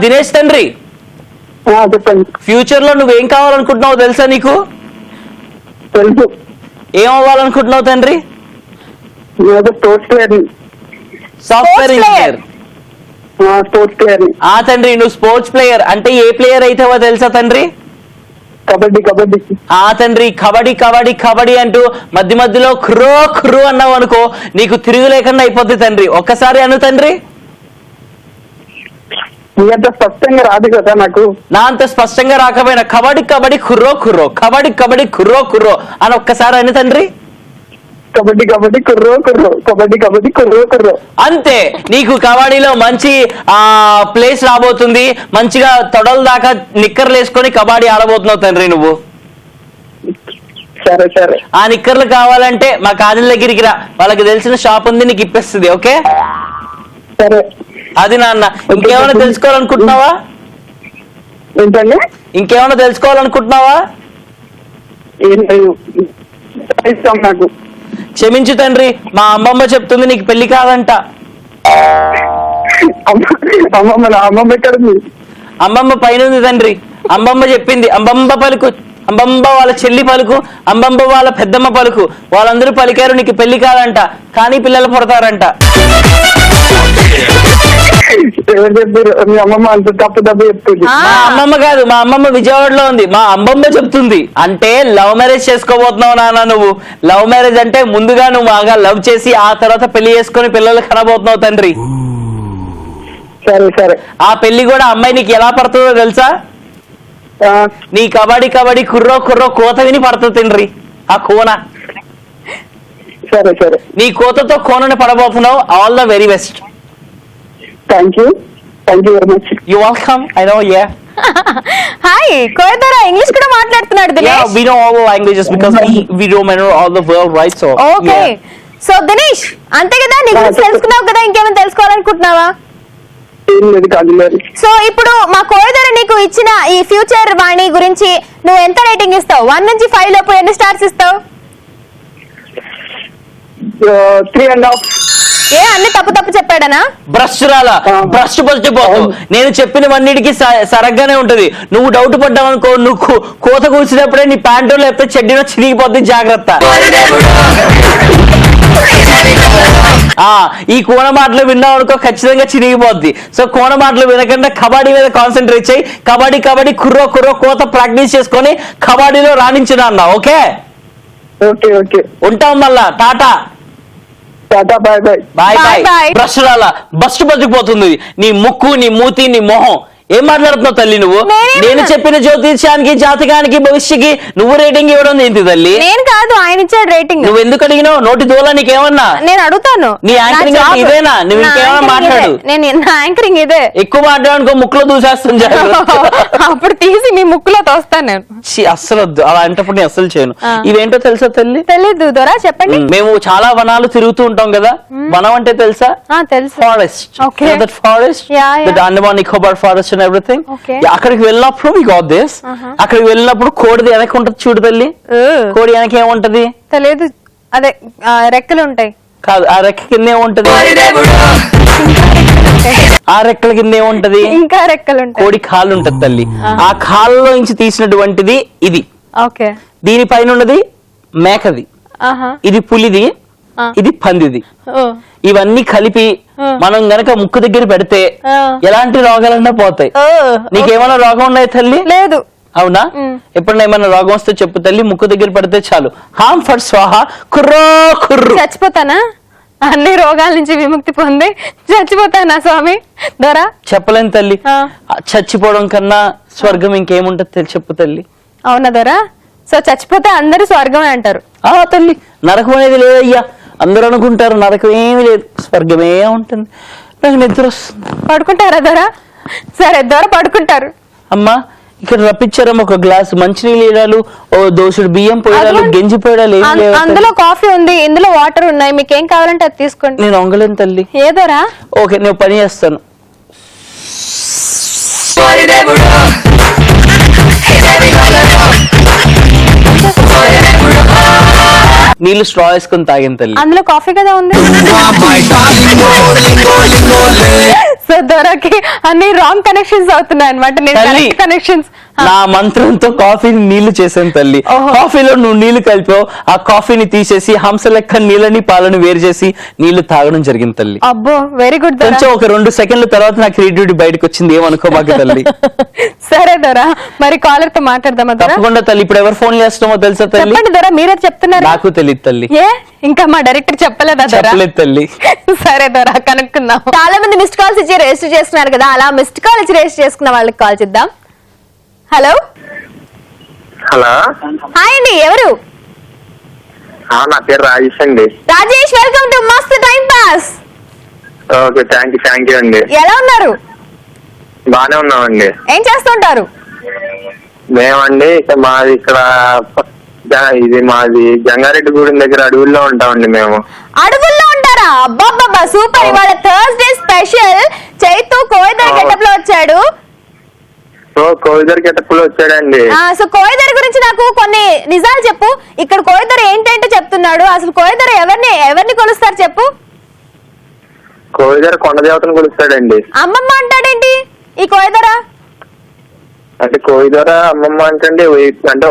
దినేష్ తండ్రి, చెప్పండి. ఫ్యూచర్ లో నువ్వేం కావాలనుకుంటున్నావు తెలుసా నీకు? తెలుసు. ఏం అవ్వాలనుకుంటున్నావు తండ్రి? Sports player. Software engineer. Sports player. తండ్రి, నువ్వు స్పోర్ట్స్ ప్లేయర్ అంటే ఏ ప్లేయర్ అయితావో తెలుసా తండ్రి? కబడ్డీ. తండ్రి, కబడ్డీ కబడ్డీ కబడ్డీ అంటూ మధ్య మధ్యలో ఖుర్రో ఖుర్రు అన్నావు అనుకో, నీకు తిరుగు లేకుండా అయిపోద్ది తండ్రి. ఒక్కసారి అను తండ్రి. అంత స్పష్టంగా రాదు కదా నాకు. నా అంత స్పష్టంగా రాకపోయినా కబడ్డీ కబడ్డీ ఖుర్రో ఖుర్రో, కబడ్డీ కబడ్డీ ఖుర్రో ఖుర్రో అని ఒక్కసారి అను తండ్రి. కబడ్డీ కుర్రో కుర్రో, కబడ్డీ కుర్రో కుర్రో. అంతే, నీకు కబడ్డీలో మంచి ప్లేస్ రాబోతుంది. మంచిగా తొడల దాకా నిక్కర్లు వేసుకొని కబడ్డీ ఆడబోతున్నావు తండ్రి నువ్వు. సరే సరే. ఆ నిక్కర్లు కావాలంటే మా కాజల్ దగ్గరికి రా, వాళ్ళకి తెలిసిన షాప్ ఉంది, నీకు ఇప్పిస్తుంది. ఓకే సరే. అది నాన్న. ఇంకేమైనా తెలుసుకోవాలనుకుంటున్నావా? ఏంటండి? ఇంకేమైనా తెలుసుకోవాలనుకుంటున్నావా? ఏం లేదు, ఇస్తాం నాకు. క్షమించు తండ్రి, మా అమ్మమ్మ చెప్తుంది నీకు పెళ్లి కాదంట. అమ్మమ్మ ఎక్కడ ఉంది? అమ్మమ్మ పైన ఉంది తండ్రి. అమ్మమ్మ చెప్పింది, అంబమ్మ పలుకు, అంబమ్మ వాళ్ళ చెల్లి పలుకు, అంబమ్మ వాళ్ళ పెద్దమ్మ పలుకు, వాళ్ళందరూ పలికారు నీకు పెళ్లి కాదంట, కానీ పిల్లలు పుడతారంట. ఎవరు చెప్పారు? మీ అమ్మమ్మ అంత తప్పు చెప్తుంది. మా అమ్మమ్మ కాదు, మా అమ్మమ్మ విజయవాడలో ఉంది, మా అమ్మమ్మ చెప్తుంది. అంటే లవ్ మ్యారేజ్ చేసుకోబోతున్నావు నాన్న నువ్వు. లవ్ మ్యారేజ్ అంటే ముందుగా నువ్వు బాగా లవ్ చేసి ఆ తర్వాత పెళ్లి చేసుకుని పిల్లలు కనబోతున్నావు తండ్రి. సరే సరే. ఆ పెళ్లి కూడా అమ్మాయి నీకు ఎలా పడుతుందో తెలుసా? నీ కబడ్డీ కబడ్డీ కుర్రో కుర్రో కోత విని పడుతుంది తండ్రి, ఆ కోన. సరే సరే. నీ కోతతో కోనని పడబోతున్నావు. All the very best. Thank you very much. You welcome. I know. Yeah. Hi Koyidar, English కూడా మాట్లాడుతున్నాడు Dinesh. Yeah, we know all the languages because we know all the world, right? So okay. So Dinesh, అంతే కదా, నీ గురించి తెలుసుకున్నావు కదా, ఇంకేమైనా తెలుసుకోవాలనుకుంటున్నావా? ఏం లేదు, కాదు లేదు. సో ఇప్పుడు మా కోయిదర్ నీకు ఇచ్చిన ఈ ఫ్యూచర్ వాణి గురించి నువ్వు ఎంత రేటింగ్ ఇస్తావు? 1 నుంచి 5 లోపు ఎన్ని స్టార్స్ ఇస్తావు? 3.5. ఏ అన్ని తప్పు తప్పు చెప్పాడనా? బ్రష్ రాలా, బ్రష్ పట్టిపోతావు. నేను చెప్పినవన్నిటికీ సరగ్గానే ఉంటది. నువ్వు డౌట్ పడ్డావు అనుకో, నువ్వు కోత కూర్చున్నప్పుడే నీ ప్యాంటు లేకపోతే చెడ్డీలో చిరిగిపోద్ది, జాగ్రత్త. ఈ కోణ మాటలు విన్నావు అనుకో ఖచ్చితంగా చిరిగిపోద్ది. సో కోణ మాటలు వినకుండా కబడ్డీ మీద కాన్సన్ట్రేట్ చేయి. కబడ్డీ కబడ్డీ కుర్రో కుర్రో కోత ప్రాక్టీస్ చేసుకొని కబడ్డీలో రాణించిన అన్న. ఓకే ఓకే ఉంటాం మళ్ళా. Tata bye bye. Bye Bye, bye. bye. Brush రాలా, బస్సు బతికిపోతుంది. నీ ముక్కు, నీ మూతి, నీ మొహం. ఏం మాట్లాడుతున్నావు తల్లి నువ్వు? నేను చెప్పిన జ్యోతిష్యానికి, జాతకానికి, భవిష్యకి నువ్వు రేటింగ్ ఇవ్వడం ఏంటి తల్లి? నేను కాదు, ఆయన ఇచ్చాడు రేటింగ్. నువ్వు ఎందుకు అడిగినావు? నోటి దూల నీకేమన్నా? నేను అడుగుతాను. నీ యాంకరింగ్ నా job. ఇదేనా? నువ్వు నా ఇంకేమైనా యాంకరింగ్ మాట్లాడు. ఇదే. నా యాంకరింగ్ ఇదే. ఎక్కువ మాట్లాడుకో, ముక్కులో దూసేస్తుంది. అప్పుడు తీసి మీ ముక్కులో తోస్తాను నేను. అస్సలు వద్దు, అలా అంటప్పుడు నేను అస్సలు చేయను. ఇవేంటో తెలుసా తల్లి? తెలీదు దొరా, చెప్పండి. మేము చాలా వనాలు తిరుగుతూ ఉంటాం కదా. వనం అంటే తెలుసా? తెలుసు. Forest. Okay. Forest, Yeah, yeah. Andaman Nicobar forest and everything. Okay. అక్కడికి వెళ్ళినప్పుడు we got this. అక్కడికి వెళ్ళినప్పుడు కోడిది వెనక ఉంటది చూడు తల్లి. కోడి వెనక ఏముంటది? తెలీదు. అదే రెక్కలు ఉంటాయి. కాదు, ఆ రెక్క కింద ఏముంటది? ఆ రెక్కల కింద ఏముంటది? ఇంకా రెక్కలు ఉంటాయి. కోడి కాళ్ళు ఉంటది తల్లి. ఆ కాళ్ళలో నుంచి తీసినటువంటిది ఇది. ఓకే. దీనిపైన ఉన్నది మేకది, ఇది పులిది, ఇది పందిది. ఇవన్నీ కలిపి మనం గనక ముక్కు దగ్గర పెడితే ఎలాంటి రోగాలన్నా పోతాయి. నీకేమైనా రోగం ఉన్నాయి తల్లి? లేదు. అవునా? ఎప్పుడైనా ఏమైనా రోగం వస్తే చెప్పు తల్లి. ముక్కు దగ్గర పెడితే చాలు. హామ్ ఫర్ స్వాహ, కుర్రో కుర్రు. చచ్చిపోతానా? అన్ని రోగాల నుంచి విముక్తి పొంది చచ్చిపోతానా స్వామి? దొరా చెప్పలేను తల్లి. చచ్చిపోవడం కన్నా స్వర్గం ఇంకేముంటది చెప్పు తల్లి. అవునా దొరా? సో చచ్చిపోతే అందరూ స్వర్గమే అంటారు. తల్లి, నరకం అనేది లేదయ్యా. అందరూ అనుకుంటారు నరకం ఏమీ లేదు, స్వర్గమే ఉంటుంది. నాకు నిద్ర వస్తుంది. పడుకుంటారా దొరా? సరే దొర పడుకుంటారు. అమ్మా, ఇక్కడ రప్పించారమ్మ ఒక గ్లాస్ మంచినీళ్ళు వేయడాలు, ఓ దోసుడు బియ్యం పోయడాలు, గంజి పోయడాలు ఏం లేవు. అందులో కాఫీ ఉంది, ఇందులో వాటర్ ఉన్నాయి, మీకు ఏం కావాలంటే అది తీసుకోండి. నేను వంగలేను తల్లి. ఏదోరా? ఓకే, నేను పని చేస్తాను. నీళ్ళు స్ట్రా వేసుకుని తాగిన తల్లి. అందులో కాఫీ కదా ఉంది. సో దొరకి అన్ని రాంగ్ కనెక్షన్స్ అవుతున్నాయి అనమాట. నేను కనెక్షన్స్ నా మంత్రంతో కాఫీని నీళ్లు చేశాను తల్లి. కాఫీలో నువ్వు నీళ్లు కలిపావు. ఆ కాఫీని తీసేసి హంస లెక్క నీళ్ళని పాలను వేరు చేసి నీళ్లు తాగడం జరిగింది తల్లి. అబ్బో, వెరీ గుడ్. కొంచెం ఒక 2 సెకండ్ల తర్వాత నా క్రియేటివిటీ బయటకు వచ్చింది. ఏమనుకోబాక తల్లి. సరే దొరా, మరి కాలర్ తో మాట్లాడదామా? తప్పకుండా తల్లి. ఇప్పుడు ఎవరు ఫోన్ చేస్తామో తెలుసా తల్లి? చెప్పండి దొరా, మీరే చెప్తున్నారు. నాకు తెలియదు తల్లి. ఏ ఇంకా మా డైరెక్టర్ చెప్పలేదా? చెప్పలేదు తల్లి. సరే దొరా, కనుక్కుందాం. చాలా మంది మిస్డ్ కాల్స్ ఇచ్చి రిజిస్టర్ చేసుకున్నారు కదా, అలా మిస్డ్ కాల్ ఇచ్చి రిజిస్టర్ చేసుకున్న వాళ్ళకి కాల్ చేద్దాం. హలో హాయ్ అండి, ఎవరు? నా పేరు రాజేష్ అండి. రాజేష్, వెల్కమ్ టు మస్త్ time pass. Okay, thank you అండి. ఎలా ఉన్నారు? బానే ఉన్నామండి. ఏం చేస్తుంటారు? మేమండి మాది ఇక్కడ మాది జంగారెడ్డి గూడెం దగ్గర అడవుల్లో ఉంటామండి. మేము అడవుల్లో ఉంటారా? అబ్బాబ్బా సూపర్. ఇవాళ థర్స్డే స్పెషల్. చైతు కోయిదర్ గెటప్ లో వచ్చాడు. కోయిదర్ గెటప్ లో వచ్చాడండి. సో కోయిదర్ గురించి నాకు కొన్ని నిజాలు చెప్పు. ఇక్కడ కోయిదర్ ఏంటంటే చెప్తున్నాడు. అసలు కోయిదర్ ఎవరిని కొలుస్తారు చెప్పు. కోయిదర్ కొండ దేవతను కొలుస్తాడండి. అమ్మమ్మ అంటాడేంటి ఈ కోయిదరా? అంటే కోయిదర అమ్మమ్మ అంటే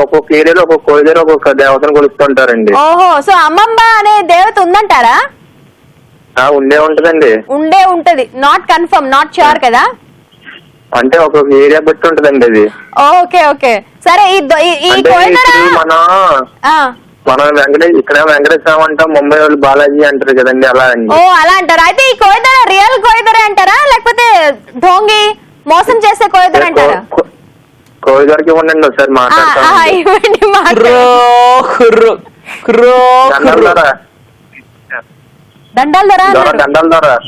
ఒక్కొక్క ఏరియాలో ఒక్కొక్క కోయిదర ఒక్కొక్క దేవతను కొలుస్తుంటారండి. ఓహో, సో అమ్మమ్మ అనే దేవత ఉందంటారా? ఉండే ఉంటదండి. ఉండే ఉంటది, నాట్ కన్ఫర్మ్, నాట్ ష్యూర్ కదా? అంటే ఒక్కొక్క ఏరియా బట్టి ఉంటదండి అది. ఓకే ఓకే, సరే. ఈ కోయిదర మనం ఇక్కడ వెంకటేశ్వరం అంటాం, ముంబై వాళ్ళు బాలాజీ అంటారు కదండి, అలా అండి. ఓ అలా అంటారా? అయితే ఈ కోయిదర రియల్ కోయిదరే అంటారా, లేకపోతే ఢోంగి మోసం చేసే కోయిదర్ అంటారా? కోయిదర్కి ఇవ్వండి ఒకసారి మాట్లాడతాను.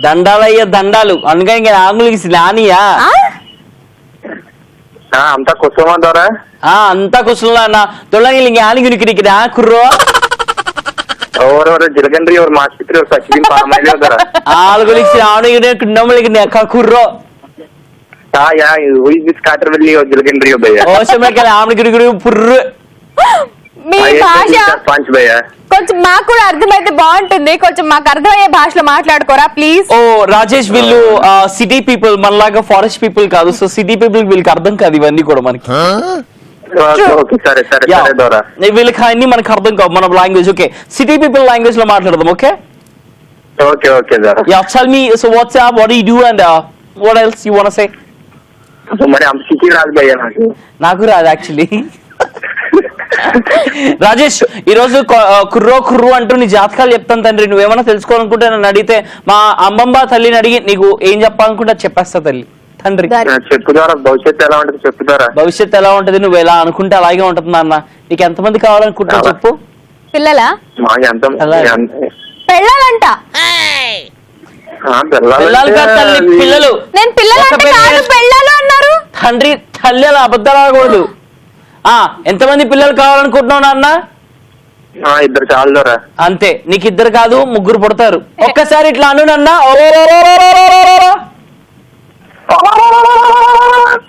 దండాలయ్యా దండాలు. అందుకని ఆంగులకి నానియా అంతా కుసుమా ద్వారా అంతా కుసుమ తొలగి ఆనిగిరికి కుర్రో జిలగండ్రి ಅವ್ರ ಮಾಸ್ತಿದ್ರು ಸಚಿನ್ ಪಾಮೈಲಿ ಅದರ ಆಳುಗಳಿಗೆ ಆಣಿಗೆ ನಮ್ಮಳಿಗೆ ಕುರ್ರೋ ಯಾ ಹೂ ಇಸ್ ದಿಸ್ ಕಾಟರ್ವಲ್ಲಿ ಜಿಲಗಂಡ್ರಿ ಭಯ್ಯ ఓసమేకల ఆమడిగిరి పుర్రు మీ భాష పంచ్ భయ్య కొంచెం మాకు కూడా అర్థమైతే బాగుంటుంది, కొంచెం మాకు అర్థమయ్యే భాషలో మాట్లాడుకోరా ప్లీజ్. ఓ రాజేష్, వీళ్ళు సిటీ పీపుల్, మనలాగా ఫారెస్ట్ పీపుల్ కాదు. సో సిటీ పీపుల్ వీళ్ళకి అర్థం కాదు ఇవన్నీ కూడా మనకి. ఓకే సరే సరే సరే దొరా. వీళ్ళకి అన్ని మనకు అర్థం కావు మన language. Okay, city people language లో మాట్లాడదాం. ఓకే ఓకే ఓకే దొరా. Yeah, tell me, so what's up, what do you do, and what else you want to say? మరి అంత సిటీ రాదు భయ్యా నాకు. నాకు రాదు యాక్చువల్లీ. రాజేష్, ఈ రోజు కుర్రో కుర్రు అంటూ నీ జాతకాలు చెప్తాను తండ్రి. నువ్వేమన్నా తెలుసుకోవాలనుకుంటే నన్ను అడిగితే మా అమ్మమ్మ తల్లిని అడిగి నీకు ఏం చెప్పాలనుకుంటే చెప్పేస్తా తల్లి తండ్రి. చెప్పుదారా భవిష్యత్తు ఎలా ఉంటుంది చెప్పుదారా. భవిష్యత్తు ఎలా ఉంటది, నువ్వు ఎలా అనుకుంటే అలాగే ఉంటుంది నాన్న. నీకు ఎంతమంది కావాలనుకుంటా చెప్పు. పిల్లలా? మాకు ఎంత పెళ్ళాలంట. పిల్లలు కాదు తల్లి, పిల్లలు. నేను పిల్లలంటే కాదు పెళ్ళాలు అన్నారు. తండ్రి తల్లి అలా అబద్ధాలు ఆడకూడదు. ఎంతమంది పిల్లలు కావాలనుకుంటున్నావు నాన్న? ఇద్దరు చాలు దొరా. అంతే, నీకు ఇద్దరు కాదు ముగ్గురు పుడతారు. ఒక్కసారి ఇట్లా అను నాన్న.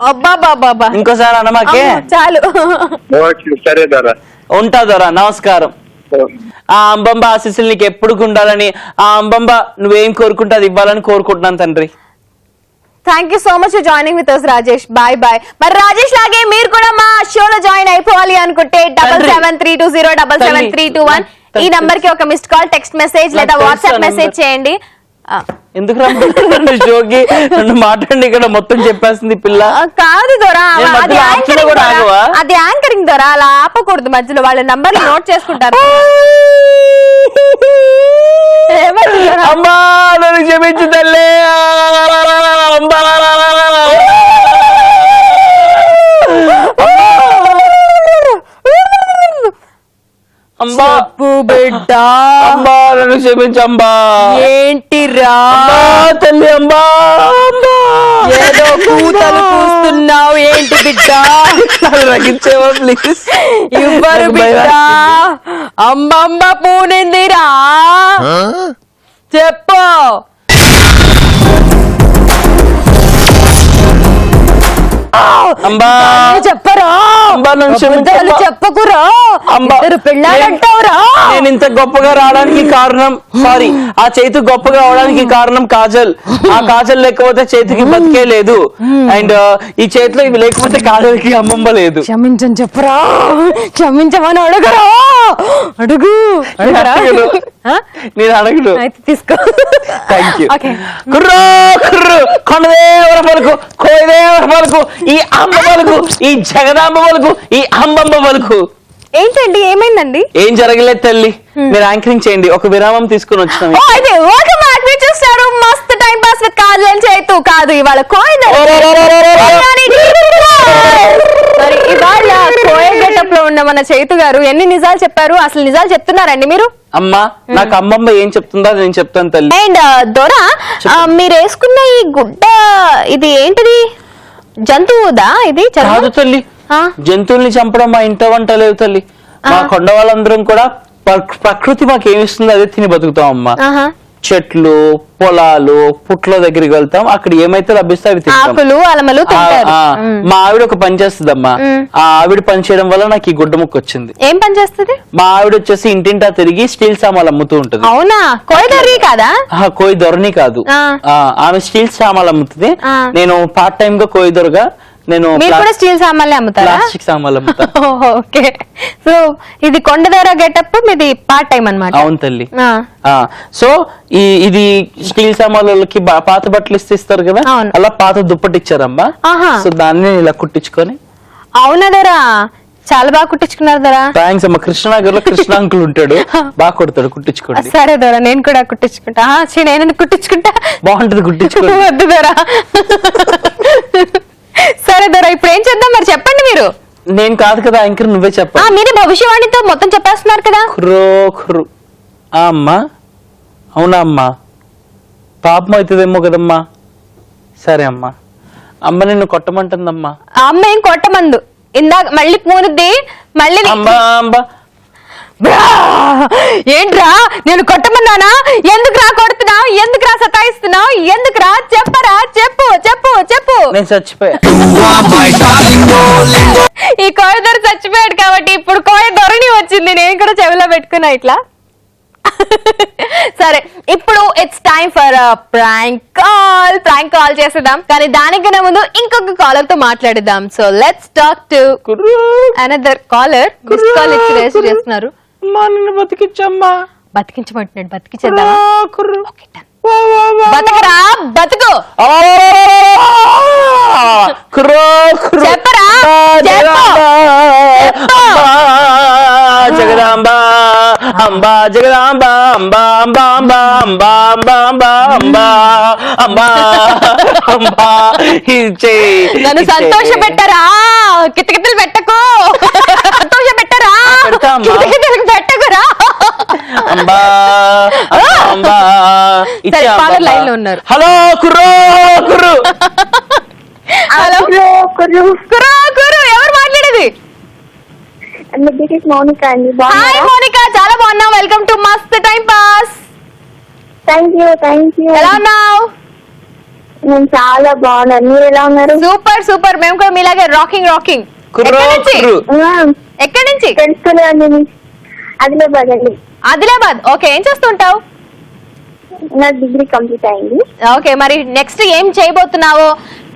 అబ్బా ఇంకోసారి అన్నమాకే. చాలు. సరే దొరా. ఉంటా దొరా, నమస్కారం. ఆ అంబంబ ఆశీస్సులు నీకు ఎప్పుడు ఉండాలని, ఆ అంబంబ నువ్వేం కోరుకుంటే అది ఇవ్వాలని కోరుకుంటున్నాను తండ్రి. Thank you so much for joining with us Rajesh. Bye bye. మరి రాజేష్ లాగే మీరు కూడా మా షోలో జాయిన్ అయిపోవాలి అనుకుంటే 7732077321 ఈ నంబర్ కి ఒక మిస్డ్ కాల్, టెక్స్ట్ మెసేజ్ లేదా వాట్సాప్ మెసేజ్ చేయండి. ఎందుకు రమ్మంటున్నాను షోకి? నన్ను మాట్లాడి ఇక్కడ మొత్తం చెప్పేస్తుంది పిల్ల. కాదు దొరా, అది కూడా యాంకరింగ్ దొరా, అలా ఆపకూడదు మధ్యలో. వాళ్ళ నంబర్ నోట్ చేసుకుంటారు. అమ్మా నన్ను క్షమించు తల్లి. అమ్మా బిడ్డ, అమ్మా నన్ను క్షమించమ్మా. ఏంటిరా తల్లి? అమ్మా ఏదో కూతలు కూస్తున్నావు ఏంటి బిడ్డ? రగించేవా ప్లీజ్? ఇవ్వరు బిడ్డ. అమ్మమ్మ పూనిందిరా, చెప్పు. అంబా చెప్పరా, చెప్పకురా, పెళ్ళాలంటావురా. నేను ఇంత గొప్పగా రావడానికి కారణం, సారీ, ఆ చేతు గొప్పగా అవడానికి కారణం కాజల్. ఆ కాజల్ లేకపోతే చేతికి బతికే లేదు. అండ్ ఈ చేతిలో ఇవి లేకపోతే కాజల్కి అమ్మమ్మ లేదు. క్షమించని చెప్పరా, క్షమించమని అడుగురా. అడుగు. నేను అడగను. అయితే తీసుకో. Thank you. కుర్రో కుర్రు, కొండదేవర పలుకు, కోయదేవర పలుకు, ఈ అమ్మ పలుకు, ఈ జగదాంబ పలుకు, ఈ అంబమ్మ పలుకు. ఏంటండి, ఏమైందండి? ఏం జరగలేదు తల్లి, మీరు యాంకరింగ్ చేయండి. ఒక విరామం తీసుకుని వచ్చినాం. చూస్తారు మస్తు టైం పాస్ విత్ కాజల్ చేతు. కాదు, ఇవాళ మరి ఇవాళ కోయ గెటప్ లో ఉన్న మన చైతు గారు ఎన్ని నిజాలు చెప్పారు? అసలు నిజాలు చెప్తున్నారండి మీరు? అమ్మా, నాకు అమ్మమ్మ ఏం చెప్తుందో నేను చెప్తాను తల్లి. అండ్ దొర, మీరు వేసుకున్న ఈ గుడ్డ ఇది ఏంటిది? జంతువుదా ఇది? కాదు తల్లి, జంతువుల్ని చంపడం మా ఇంట వంట లేదు తల్లి. మా కొండ వాళ్ళందరం కూడా ప్రకృతి మాకు ఏమిస్తుందో అదే తిని బతుకుతాం అమ్మా. చెట్లు, పొలాలు, పుట్ల దగ్గరికి వెళ్తాం, అక్కడ ఏమైతే లభిస్తే అవి తింటాం. మా ఆవిడ ఒక పని చేస్తుందమ్మా. ఆ ఆవిడ పని చేయడం వల్ల నాకు ఈ గుడ్డ ముక్క వచ్చింది. ఏం పని చేస్తుంది? మా ఆవిడ వచ్చేసి ఇంటింటా తిరిగి స్టీల్ సామాన్లు అమ్ముతూ ఉంటది. అవునా? కోయి దొరని కాదా? కోయి దొరని కాదు, ఆమె స్టీల్ సామాన్లు అమ్ముతుంది. నేను పార్ట్ టైమ్ గా కోయి దొరగా నేను స్టీల్ సామాన్లు అమ్ముతారా? ప్లాస్టిక్ సామాన్లు అమ్ముతా. ఓకే, సో ఇది కొండదొర గెటప్ మీది పార్ట్ టైం అన్నమాట. అవును తల్లి. సో ఇది స్టీల్ సామాన్లకి పాత బట్టలు ఇస్తారు కదా, అలా పాత దుప్పటి ఇచ్చారమ్మా. సో దాన్ని ఇలా కుట్టించుకొని. అవునదరా, చాలా బాగా కుట్టించుకున్నారు దొరా. థ్యాంక్స్ అమ్మా. కృష్ణనగర్ లో కృష్ణ అంకుల్ ఉంటాడు, బాగా కొడతాడు, కుట్టించుకోండి. సరే దొరా, నేను కూడా కుట్టించుకుంటా. నేను కుట్టించుకుంటా, బాగుంటది, కుట్టించుకోండి. వద్దు దొరా. సరే దొరా, ఇప్పుడు ఏం చేద్దాం మరి చెప్పండి మీరు. నేను కాదు కదా యాంకర్, నువ్వే చెప్పాలి. మీరే భవిష్యవాణితో మొత్తం చెప్పేస్తున్నారు కదా. కుర్రో కుర్రు. అమ్మా, అవునా అమ్మా? పాపం అవుతుందేమో కదమ్మా. సరే అమ్మా, అమ్మ నిన్ను కొట్టమంటుందమ్మా. అమ్మ ఏం కొట్టమందు, ఇందాక మళ్ళీ పూనుద్ది మళ్ళీ. ఏంట్రా, నేను కొట్టమన్నానా? ఎందుకు రా కొడుతున్నావు? ఎందుకురా సతాయిస్తున్నావు? ఎందుకురా? చెప్పరా, చెప్పు చెప్పు చెప్పు. నేను చచ్చిపోయా. ఈ కోయదొర చచ్చిపోయాడు కాబట్టి ఇప్పుడు కోయదొరని వచ్చింది, నేను కూడా చెవిలో పెట్టుకున్నా ఇట్లా. సరే, ఇప్పుడు it's time for prank call చేసేద్దాం. కానీ దానికన్నా ముందు ఇంకొక కాలర్ తో మాట్లాడిద్దాం. So let's talk to another caller. Miss call ఇచ్చి రిజిస్టర్ చేస్తున్నారు. బతికిచ్చమ్మా. బతికించమంటున్నాడు, బతికించేద్దాం. బతకరా, బతుకు. చెప్పరా, జగదాంబ అంబా జగదాంబ అంబా అంబా అంబా అంబా అంబా అంబా అంబా అంబా అంబా. నన్ను సంతోష పెట్టరా, కితకితలు పెట్టకు. సంతోష పెట్టరా, కితకితలకు పెట్టకురా. అంబా అంబా. లైన్ లో ఉన్నారు. హలో కుర్రో కుర్రు. హలో కుర్రు కుర్రు, ఎవరు మాట్లాడేది? మౌనిక అండి. హాయ్ మౌనిక, చాలా బాగున్నాం. వెల్కమ్ టు మస్త్ టైం పాస్. Thank you. ఎలా ఉన్నావు? నేను చాలా బాగున్నాను, మీరు ఎలా ఉన్నారు? సూపర్ సూపర్, మేము కూడా మీలాగే రాకింగ్. ఎక్కడి నుంచి? తెలుసుకోలేదండి. ఆదిలాబాద్ అండి. ఆదిలాబాద్, ఓకే. ఏం చేస్తుంటావు? నా డిగ్రీ కంప్లీట్ అయింది. ఓకే, మరి నెక్స్ట్ ఏం చేయబోతున్నావో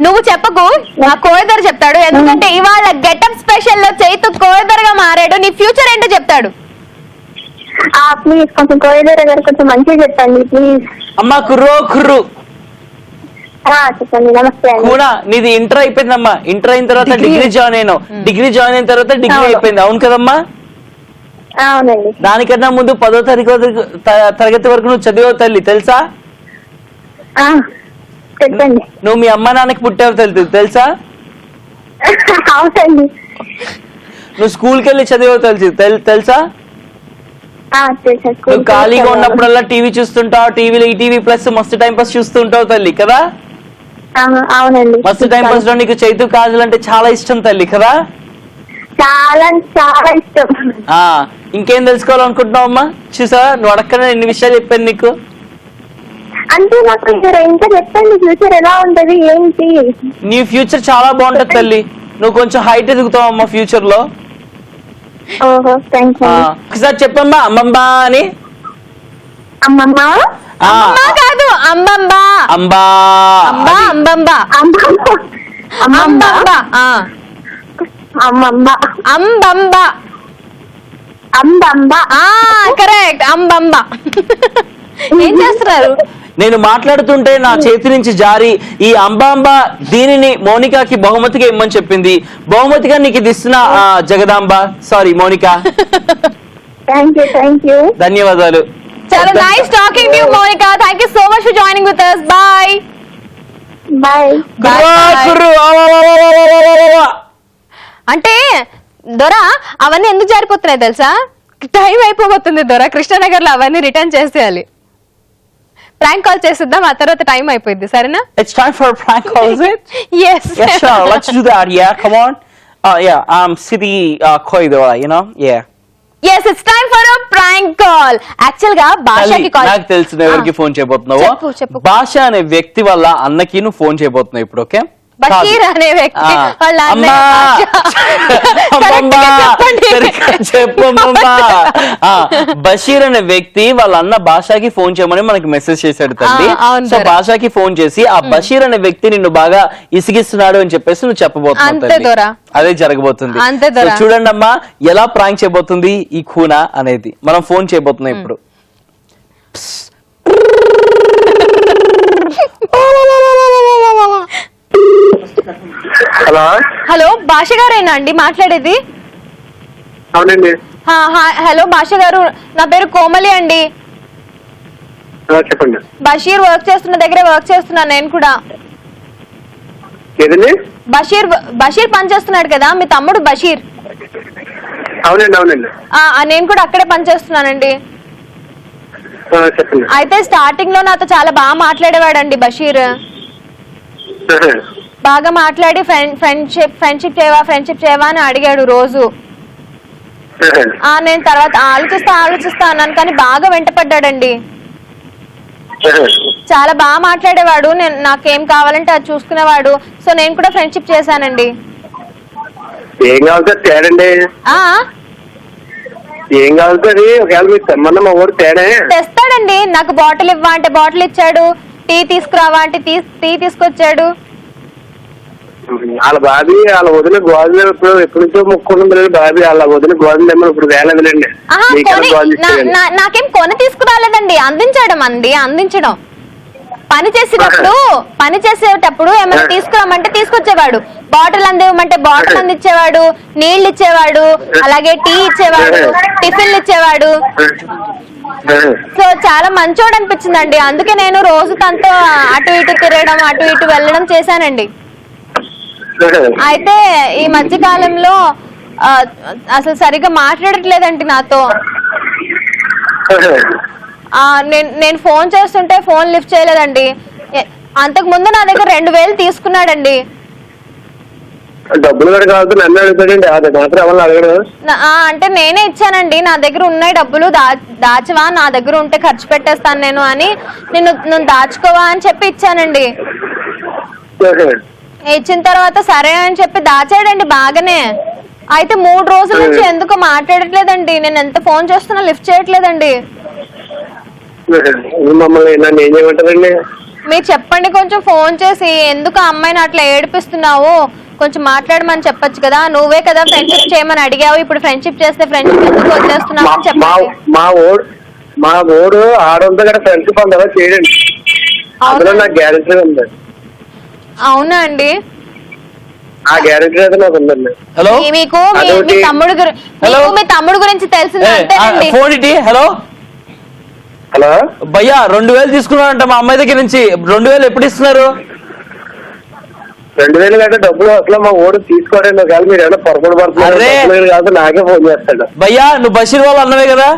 నువ్వు చెప్పకు, నా కోయదర్ చెప్తాడు. ఎందుకంటే ఇవాళ గెటప్ స్పెషల్ లో చైతు కోయదర్ గా మారాడు. నీ ఫ్యూచర్ ఏంటో చెప్తాడు. ప్లీజ్ కొంచెం కోయదర్ గారు కొంచెం మంచిగా చెప్పండి ప్లీజ్. అమ్మా కుర్రు. చెప్పండి. నమస్తే అండి. కూడా నీది ఇంటర్ అయిపోయిందమ్మా. ఇంటర్ అయిన తర్వాత డిగ్రీ జాయిన్ అయినావు. డిగ్రీ జాయిన్ అయిన తర్వాత డిగ్రీ అయిపోయింది, అవును కదమ్మా? అవునండి. దానికన్నా ముందు 10వ తరగతి వరకు నువ్వు చదివావు తల్లి, తెలుసా? చెప్పండి. నువ్వు మీ అమ్మ నాన్నకి పుట్టావు తెలుసా? అవునండి. నువ్వు స్కూల్కి వెళ్ళి చదివావు తెలుసా? నువ్వు ఖాళీగా ఉన్నప్పుడల్లా టీవీ చూస్తుంటావు. టీవీలో ఈటీవీ ప్లస్ మస్తు టైం పాస్ చూస్తుంటావు తల్లి, కదా? అవునండి. మస్తు టైం పాస్ లో నీకు చైతు కాజల్ అంటే చాలా ఇష్టం తల్లి, కదా? చాలా చాలా ఇష్టం. ఇంకేం తెలుసుకోవాలనుకుంటున్నావు అమ్మా? చూసా, నువ్వు అడక్కనే ఎన్ని విషయాలు చెప్పాను నీకు. అంటే నాకు ఇంకా చెప్పండి, ఫ్యూచర్ ఎలా ఉంటది ఏంటి? నీ ఫ్యూచర్ చాలా బాగుంటది తల్లి. నువ్వు కొంచెం హైట్ ఎదుగుతావు అమ్మా ఫ్యూచర్ లో. ఓహో, థ్యాంక్ యూ. ఒకసారి చెప్పమ్మా అమ్మమ్మా అని. అమ్మమ్మ కాదు, అంబంబా. అంబా అంబంబా అంబంబా అమ్మమ్మ అంబంబా అంబంబ. కరెక్ట్, అంబంబా. ఏం చేస్తున్నారు? నేను మాట్లాడుతుంటే నా చేతి నుంచి జారి ఈ అంబాంబ దీనిని మౌనికాకి బహుమతిగా ఇమ్మని చెప్పింది. బహుమతిగా నీకు ఇది ఇస్తున్నా Jagadamba, sorry Mounika. Thank you. ధన్యవాదాలు. చాలా nice talking to you Mounika. Thank you so much for joining with us. Bye. అంటే దొర అవన్నీ ఎందుకు జారిపోతున్నాయి తెలుసా? టైం అయిపోతుంది దొర. కృష్ణనగర్ లో అవన్నీ రిటర్న్ చేసేయాలి. ప్రాంక్ కాల్ చేసిద్దాం, ఆ తర్వాత టైం అయిపోయింది, సరేనా? It's time for a prank call, is it? Yes. Yeah, sure. Let's do that. Yeah, come on. Yeah, I'm Siti Koidora, you know? Yeah. Yes, it's time for a prank call. Actually గా భాషకి call. నాకు తెలుసు ఎవరికి phone చేయబోతున్నావు. చెప్పు. భాష అనే వ్యక్తి వల్ల అన్నకి నువ్వు ఫోన్ చేయబోతున్నావు ఇప్పుడు, ఓకే? బషీర్ అనే వ్యక్తి వాళ్ళ చెప్పమ్మా. బషీర్ అనే వ్యక్తి వాళ్ళ అన్న భాషకి ఫోన్ చేయమని మనకి మెసేజ్ చేశాడు తల్లి. సో భాషకి ఫోన్ చేసి ఆ బషీర్ అనే వ్యక్తి నిన్ను బాగా ఇసిగిస్తున్నాడు అని చెప్పేసి నువ్వు చెప్పబోతున్నావు. అదే జరగబోతుంది. చూడండి అమ్మా ఎలా ప్రాంక్ చేయబోతుంది ఈ ఖూనా అనేది. మనం ఫోన్ చేయబోతున్నాం ఇప్పుడు. హలో, భాష గారేనా అండి మాట్లాడేది? అవునండి. హలో భాష గారు, నా పేరు కోమలి అండి. చెప్పండి. బషీర్ వర్క్ చేస్తున్న దగ్గర వర్క్ చేస్తున్నాను నేను కూడా. ఏదండి? బషీర్ పని చేస్తున్నాడు కదా మీ తమ్ముడు బషీర్. అవునండి. నేను కూడా అక్కడే పని చేస్తున్నానండి. చెప్పండి. అయితే స్టార్టింగ్ లో నాతో చాలా బాగా మాట్లాడేవాడండి బషీర్. బాగా మాట్లాడి ఫ్రెండ్షిప్ చేయవా అని అడిగాడు రోజు. నేను తర్వాత ఆలోచిస్తా అన్నాను, కానీ బాగా వెంటపడ్డాడండి. చాలా బాగా మాట్లాడేవాడు. నేను నాకేం కావాలంటే అది చూసుకునేవాడు. సో నేను కూడా ఫ్రెండ్షిప్ చేశానండి. ఏం కావాలి సార్ తేడండి? ఏం కావాలి సార్? ఒకవేళ మీరు తెమ్మన్న మా ఊరు తేడా తెస్తాడండి. నాకు బాటిల్ ఇవ్వా అంటే బాటిల్ ఇచ్చాడు. టీ తీసుకురావా అంటే టీ తీసుకొచ్చాడు. వాళ్ళ బాబీ వాళ్ళ వదిన గోధుమ ఎప్పటి నుంచో ముక్కున్నది బాబీ వాళ్ళ వదిన గోధుమ ఏమో ఇప్పుడు వేలేదులేండి. నాకేం కొని తీసుకురాలేదండి, అందించడం. పని చేసేటప్పుడు ఏమైనా తీసుకురామంటే తీసుకొచ్చేవాడు. బాటిల్ అందివ్వమంటే బాటిల్ అందించేవాడు, నీళ్లు ఇచ్చేవాడు, అలాగే టీ ఇచ్చేవాడు, టిఫిన్లు ఇచ్చేవాడు. సో చాలా మంచోడు అనిపించిందండి. అందుకే నేను రోజు తనతో అటు ఇటు తిరగడం, అటు ఇటు వెళ్ళడం చేశానండి. అయితే ఈ మధ్య కాలంలో అసలు సరిగ్గా మాట్లాడట్లేదండి నాతో. నేను ఫోన్ చేస్తుంటే ఫోన్ లిఫ్ట్ చేయలేదండి. అంతకు ముందు నా దగ్గర 2000 తీసుకున్నాడండి. డబ్బులు కూడా కావాలి నన్ను అడుగుతాడండి, అది మాత్రం ఎవరు అడగడు. అంటే నేనే ఇచ్చానండి. నా దగ్గర ఉన్నాయి డబ్బులు, దాచవా, నా దగ్గర ఉంటే ఖర్చు పెట్టేస్తాను నేను అని, నువ్వు దాచుకోవా అని చెప్పి ఇచ్చానండి. ఇచ్చిన తర్వాత సరే అని చెప్పి దాచాడండి బాగానే. అయితే 3 రోజుల నుంచి ఎందుకో మాట్లాడట్లేదండి. నేను ఎంత ఫోన్ చేస్తున్నా లిఫ్ట్ చేయట్లేదండి. మమ్మల్ని నన్ను ఏం చేయమంటారండి? మీరు చెప్పండి కొంచెం ఫోన్ చేసి, ఎందుకు ఆ అమ్మాయిని అట్లా ఏడిపిస్తున్నావు, కొంచెం మాట్లాడమని చెప్పొచ్చు కదా. నువ్వే కదా ఫ్రెండ్షిప్ చేయమని అడిగావు, ఇప్పుడు ఫ్రెండ్షిప్ చేస్తే ఫ్రెండ్షిప్ ఎందుకు వచ్చేస్తున్నావు అని చెప్పండి. మా ఓడు ఆడంతా కూడా ఫ్రెండ్షిప్ అంతా చేయడండి, అందులో నాకు గ్యారెంటీ ఉంది. అవునా అండి? ఆ గ్యారెంటీ అయితే నాకు ఉందండి. హలో, మీకు మీ తమ్ముడు గురించి తెలిసింది అంతేనండి. హలో హలో భయ్యా, 2000 తీసుకున్నారంట మా అమ్మాయి దగ్గర నుంచి. 2000 ఎప్పుడు ఇస్తున్నారు? 2000 కంటే డబ్బులు అసలు మా ఓడు తీసుకోవడం. ఒకవేళ మీరు ఏమైనా పొరపాటు పడుతున్నారు కాదు, నాకే ఫోన్ చేస్తాడు. భయ్యా, నువ్వు బషీర్ వాళ్ళు అన్నవే కదా,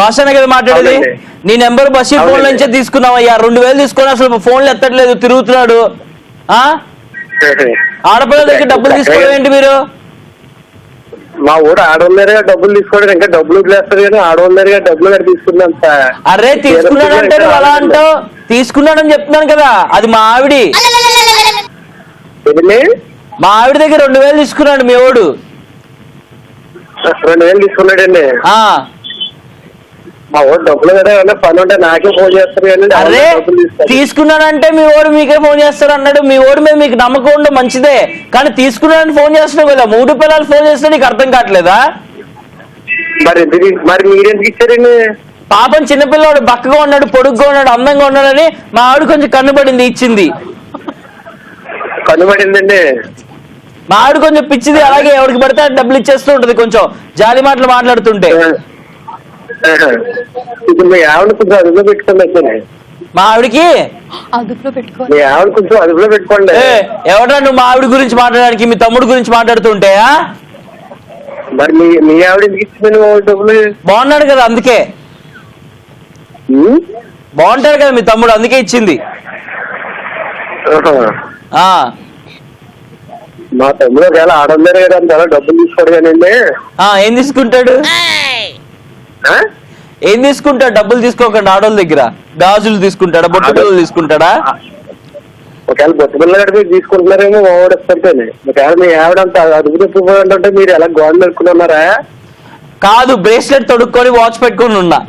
భాషనే కదా మాట్లాడేది. నీ నెంబర్ బషీర్ ఫోన్ నుంచే తీసుకున్నావయ్యా. 2000 తీసుకొని అసలు ఫోన్లు ఎత్తట్లేదు, తిరుగుతున్నాడు. ఆడపిల్లల దగ్గర డబ్బులు తీసుకోవడం ఏంటి మీరు? మా ఊరు ఆడవాళ్ళ డబ్బులు తీసుకోవడం, ఇంకా డబ్బులు వదిలేస్తారు కానీ ఆడవాళ్ళ డబ్బులు కూడా తీసుకున్నంత. అరే తీసుకున్నాడంటే నువ్వు అలా అంటావు. తీసుకున్నాడని చెప్తున్నాను కదా, అది మా ఆవిడి. మా ఆవిడ దగ్గర 2000 తీసుకున్నాడు మీ ఓడు. 2000 తీసుకున్నాడండి. మా ఓడు డబ్బులు కదా పని ఉంటే నాకే ఫోన్ చేస్తారు కానీ. అరే తీసుకున్నాడంటే మీ ఓడు మీకే ఫోన్ చేస్తారు అన్నాడు. మీ ఓడి మీద మీకు నమ్మకం ఉండడం మంచిదే, కానీ తీసుకున్నాడని ఫోన్ చేస్తున్నావు కదా. 3 పిల్లలు ఫోన్ చేస్తే నీకు అర్థం కావట్లేదా? మరి మీరెందుకు ఇచ్చారండి? పాపం చిన్నపిల్లవాడు బక్కగా ఉన్నాడు, పొడుగ్గా ఉన్నాడు, అందంగా ఉన్నాడని మా ఆవిడ కొంచెం కన్నుపడింది, ఇచ్చింది. కన్నుపడిందండి. మా ఆవిడ కొంచెం పిచ్చిది, అలాగే ఎవరికి పడితే డబ్బులు ఇచ్చేస్తూ ఉంటది, కొంచెం జాలి మాటలు మాట్లాడుతుంటే. ఇప్పుడు మీ ఆవిడ కొంచెం అదుపులో పెట్టుకోండి. మా ఆవిడకి మీ ఆవిడ కొంచెం అదుపులో పెట్టుకోండి. ఎవడా నువ్వు మా ఆవిడ గురించి మాట్లాడడానికి? మీ తమ్ముడు గురించి మాట్లాడుతుంటే మరి మీ ఆవిడ ఎందుకు ఇచ్చింది డబ్బులు? బాగున్నాడు కదా, అందుకే. బాగుంటాడు కదా మీ తమ్ముడు, అందుకే ఇచ్చింది. మా తమ్ముడు ఒకవేళ ఆడవాళ్ళు కదా అంత డబ్బులు తీసుకోడు కానండి. ఏం తీసుకుంటాడు? ఏం తీసుకుంటాడు? డబ్బులు తీసుకోకండి ఆడవాళ్ళ దగ్గర. గాజులు తీసుకుంటాడా, బొట్టు పిల్లలు తీసుకుంటాడా? ఒకవేళ బొట్టు పిల్లలు కడితే తీసుకుంటున్నారేమో ఓడిస్తుంటే. ఒకవేళ మీ ఆవిడ అంత అదుపు తిప్పుకుంటే మీరు ఎలా గోడ పెట్టుకున్నారా? కాదు, బ్రేస్లెట్ తొడుక్కొని వాచ్ పెట్టుకుని ఉన్నా.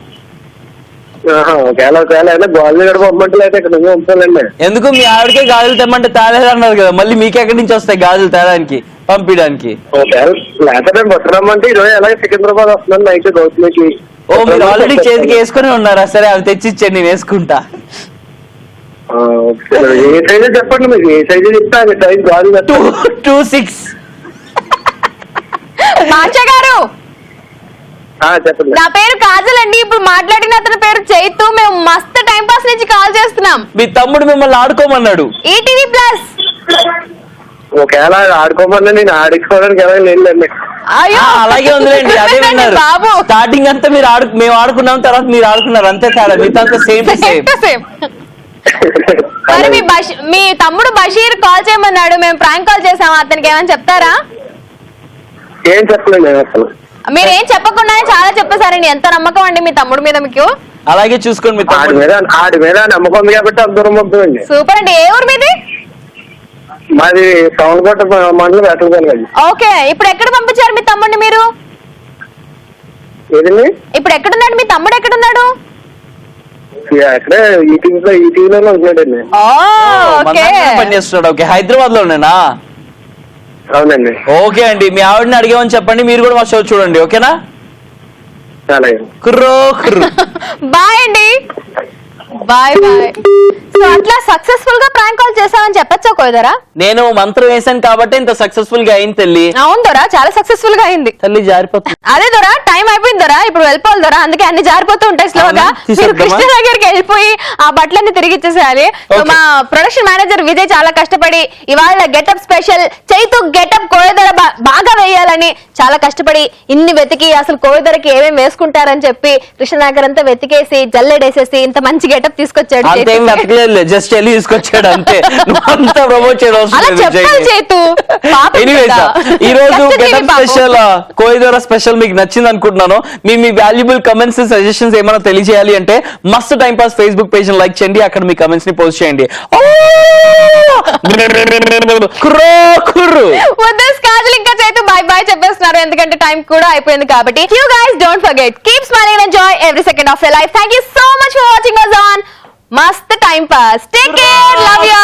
ఒకవేళ అయినా గాజులు గడప పంపట్లేదు అయితే ఇక్కడ పంపాలండి. ఎందుకు? మీ ఆవిడకే గాజులు తెమ్మంటే తేలేదు అన్నారు కదా, మళ్ళీ మీకెక్కడి నుంచి వస్తాయి గాజులు తేడానికి, పంపించడానికి? లేకపోతే బొట్టరమ్మంటే ఈరోజు ఎలాగ సికింద్రాబాద్ వస్తున్నాను నైట్ గౌతమికి. ఓ, మీరు ఆల్రెడీ చేతికి వేసుకుని ఉన్నారా? సరే, అవి తెచ్చిచ్చాను, నేను వేసుకుంటా. ఏ సైజు చెప్పండి, మీకు ఏ సైజు చెప్తా అది సైజ్ గాజు. 26 గారు. చెప్పండి. నా పేరు కాజల్ అండి. ఇప్పుడు మాట్లాడిన అతని పేరు చైతు. మేము మస్తు టైం పాస్ నుంచి కాల్ చేస్తున్నాం. మీ తమ్ముడు మిమ్మల్ని ఆడుకోమన్నాడు. ETV plus. ఒకవేళ ఆడుకోమన్నా నేను ఆడుకోవడానికి ఎలా లేదండి. అలాగే ఉందిలేండి, అదే విన్నారు. స్టార్టింగ్ అంతా మేము ఆడుకున్నాం, తర్వాత మీరు ఆడుకున్నారు, అంతే తేడా. మీతో సేమ్ సేమ్. మరి మీ తమ్ముడు బషీర్ కాల్ చేయమన్నాడు, మేము ప్రాంక్ కాల్ చేసాము. అతనికి ఏమైనా చెప్తారా? ఏం చెప్పలేదు అసలు. మీరేం చెప్పకుండానే చాలా చెప్పేశారండి. ఎంత నమ్మకం అండి మీ తమ్ముడు మీద మీకు. అలాగే చూసుకోండి మీ ఆడి తమ్ముడు. మీద నమ్మకం ఉంది కాబట్టి అంత దూరం పంపుతుంది. సూపర్ అండి. ఏ ఊరు మీది? మాది సౌండ్కోట మండలం వేటలకండి. ఓకే, ఇప్పుడు ఎక్కడ పంపించారు మీ తమ్ముడిని మీరు? ఏదండి ఇప్పుడు ఎక్కడున్నాడు మీ తమ్ముడు? ఎక్కడున్నాడు? అక్కడే ఈటీవీలో ఉంటున్నాడండి. ఓకే, పని చేస్తున్నాడు. ఓకే, హైదరాబాద్ లోనేనా? అవునండి. ఓకే అండి, మీ ఆవిడని అడిగామని చెప్పండి. మీరు కూడా మా షో చూడండి, ఓకేనా? అలాగే. కుర్రో కుర్రు. బాయ్ అండి. Bye bye. సో అట్లా సక్సెస్ఫుల్ గా ప్రాంక్ కాల్ చేసామని చెప్పచ్చా కోయిదరా? నేను మంత్రం వేసాను కాబట్టి ఇంత సక్సెస్ఫుల్ గా అయింది తల్లి. అవును దొరా, చాలా సక్సెస్ఫుల్ గా అయింది. తల్లి జారిపోతుంది. అదే దొరా, టైం అయిపోయింది దొరా, ఇప్పుడు వెళ్ళిపోవాలి దొరా, అందుకే అన్ని జారిపోతూ ఉంటాయి స్లోగా. మీరు కృష్ణ దగ్గరికి వెళ్ళిపోయి ఆ బట్టలన్నీ తిరిగి ఇచ్చేసేయాలి. సో మా ప్రొడక్షన్ మేనేజర్ విజయ్ చాలా కష్టపడి ఇవాళ గెటప్ స్పెషల్ చైతు గెటప్ కోయిదర బాగా వేయాలని చాలా కష్టపడి ఇన్ని వెతికి అసలు కోయిదరకి ఏమేమి వేసుకుంటారని చెప్పి కృష్ణనాగర్ అంతా వెతికేసి జల్లెడేసేసి ఇంత మంచి గెటప్ తీసుకొచ్చాడు. అంతేం వెతకలేదు, జస్ట్ వెళ్ళి తీసుకొచ్చాడు అంతే. అంతా ప్రమోట్ చేయడం అలా చెప్పాలి చేతు. ఈ రోజు గెటప్ స్పెషల్ కోయిదర స్పెషల్ మీకు నచ్చింది అనుకుంటున్నాను. మీ వాల్యుబుల్ కమెంట్స్ సజెషన్స్ ఏమైనా తెలియజేయాలి అంటే మస్త్ time pass Facebook page like చేయండి, అక్కడ మీ కమెంట్స్ ని పోస్ట్ చేయండి. ఇంకా చేతు బాయ్ బాయ్ చెప్పేస్తున్నారు ఎందుకంటే టైం కూడా అయిపోయింది కాబట్టి. You guys don't forget, keep smiling and enjoy every second of your life. Thank you so much for watching us on మస్త్ time pass. Take care, love you.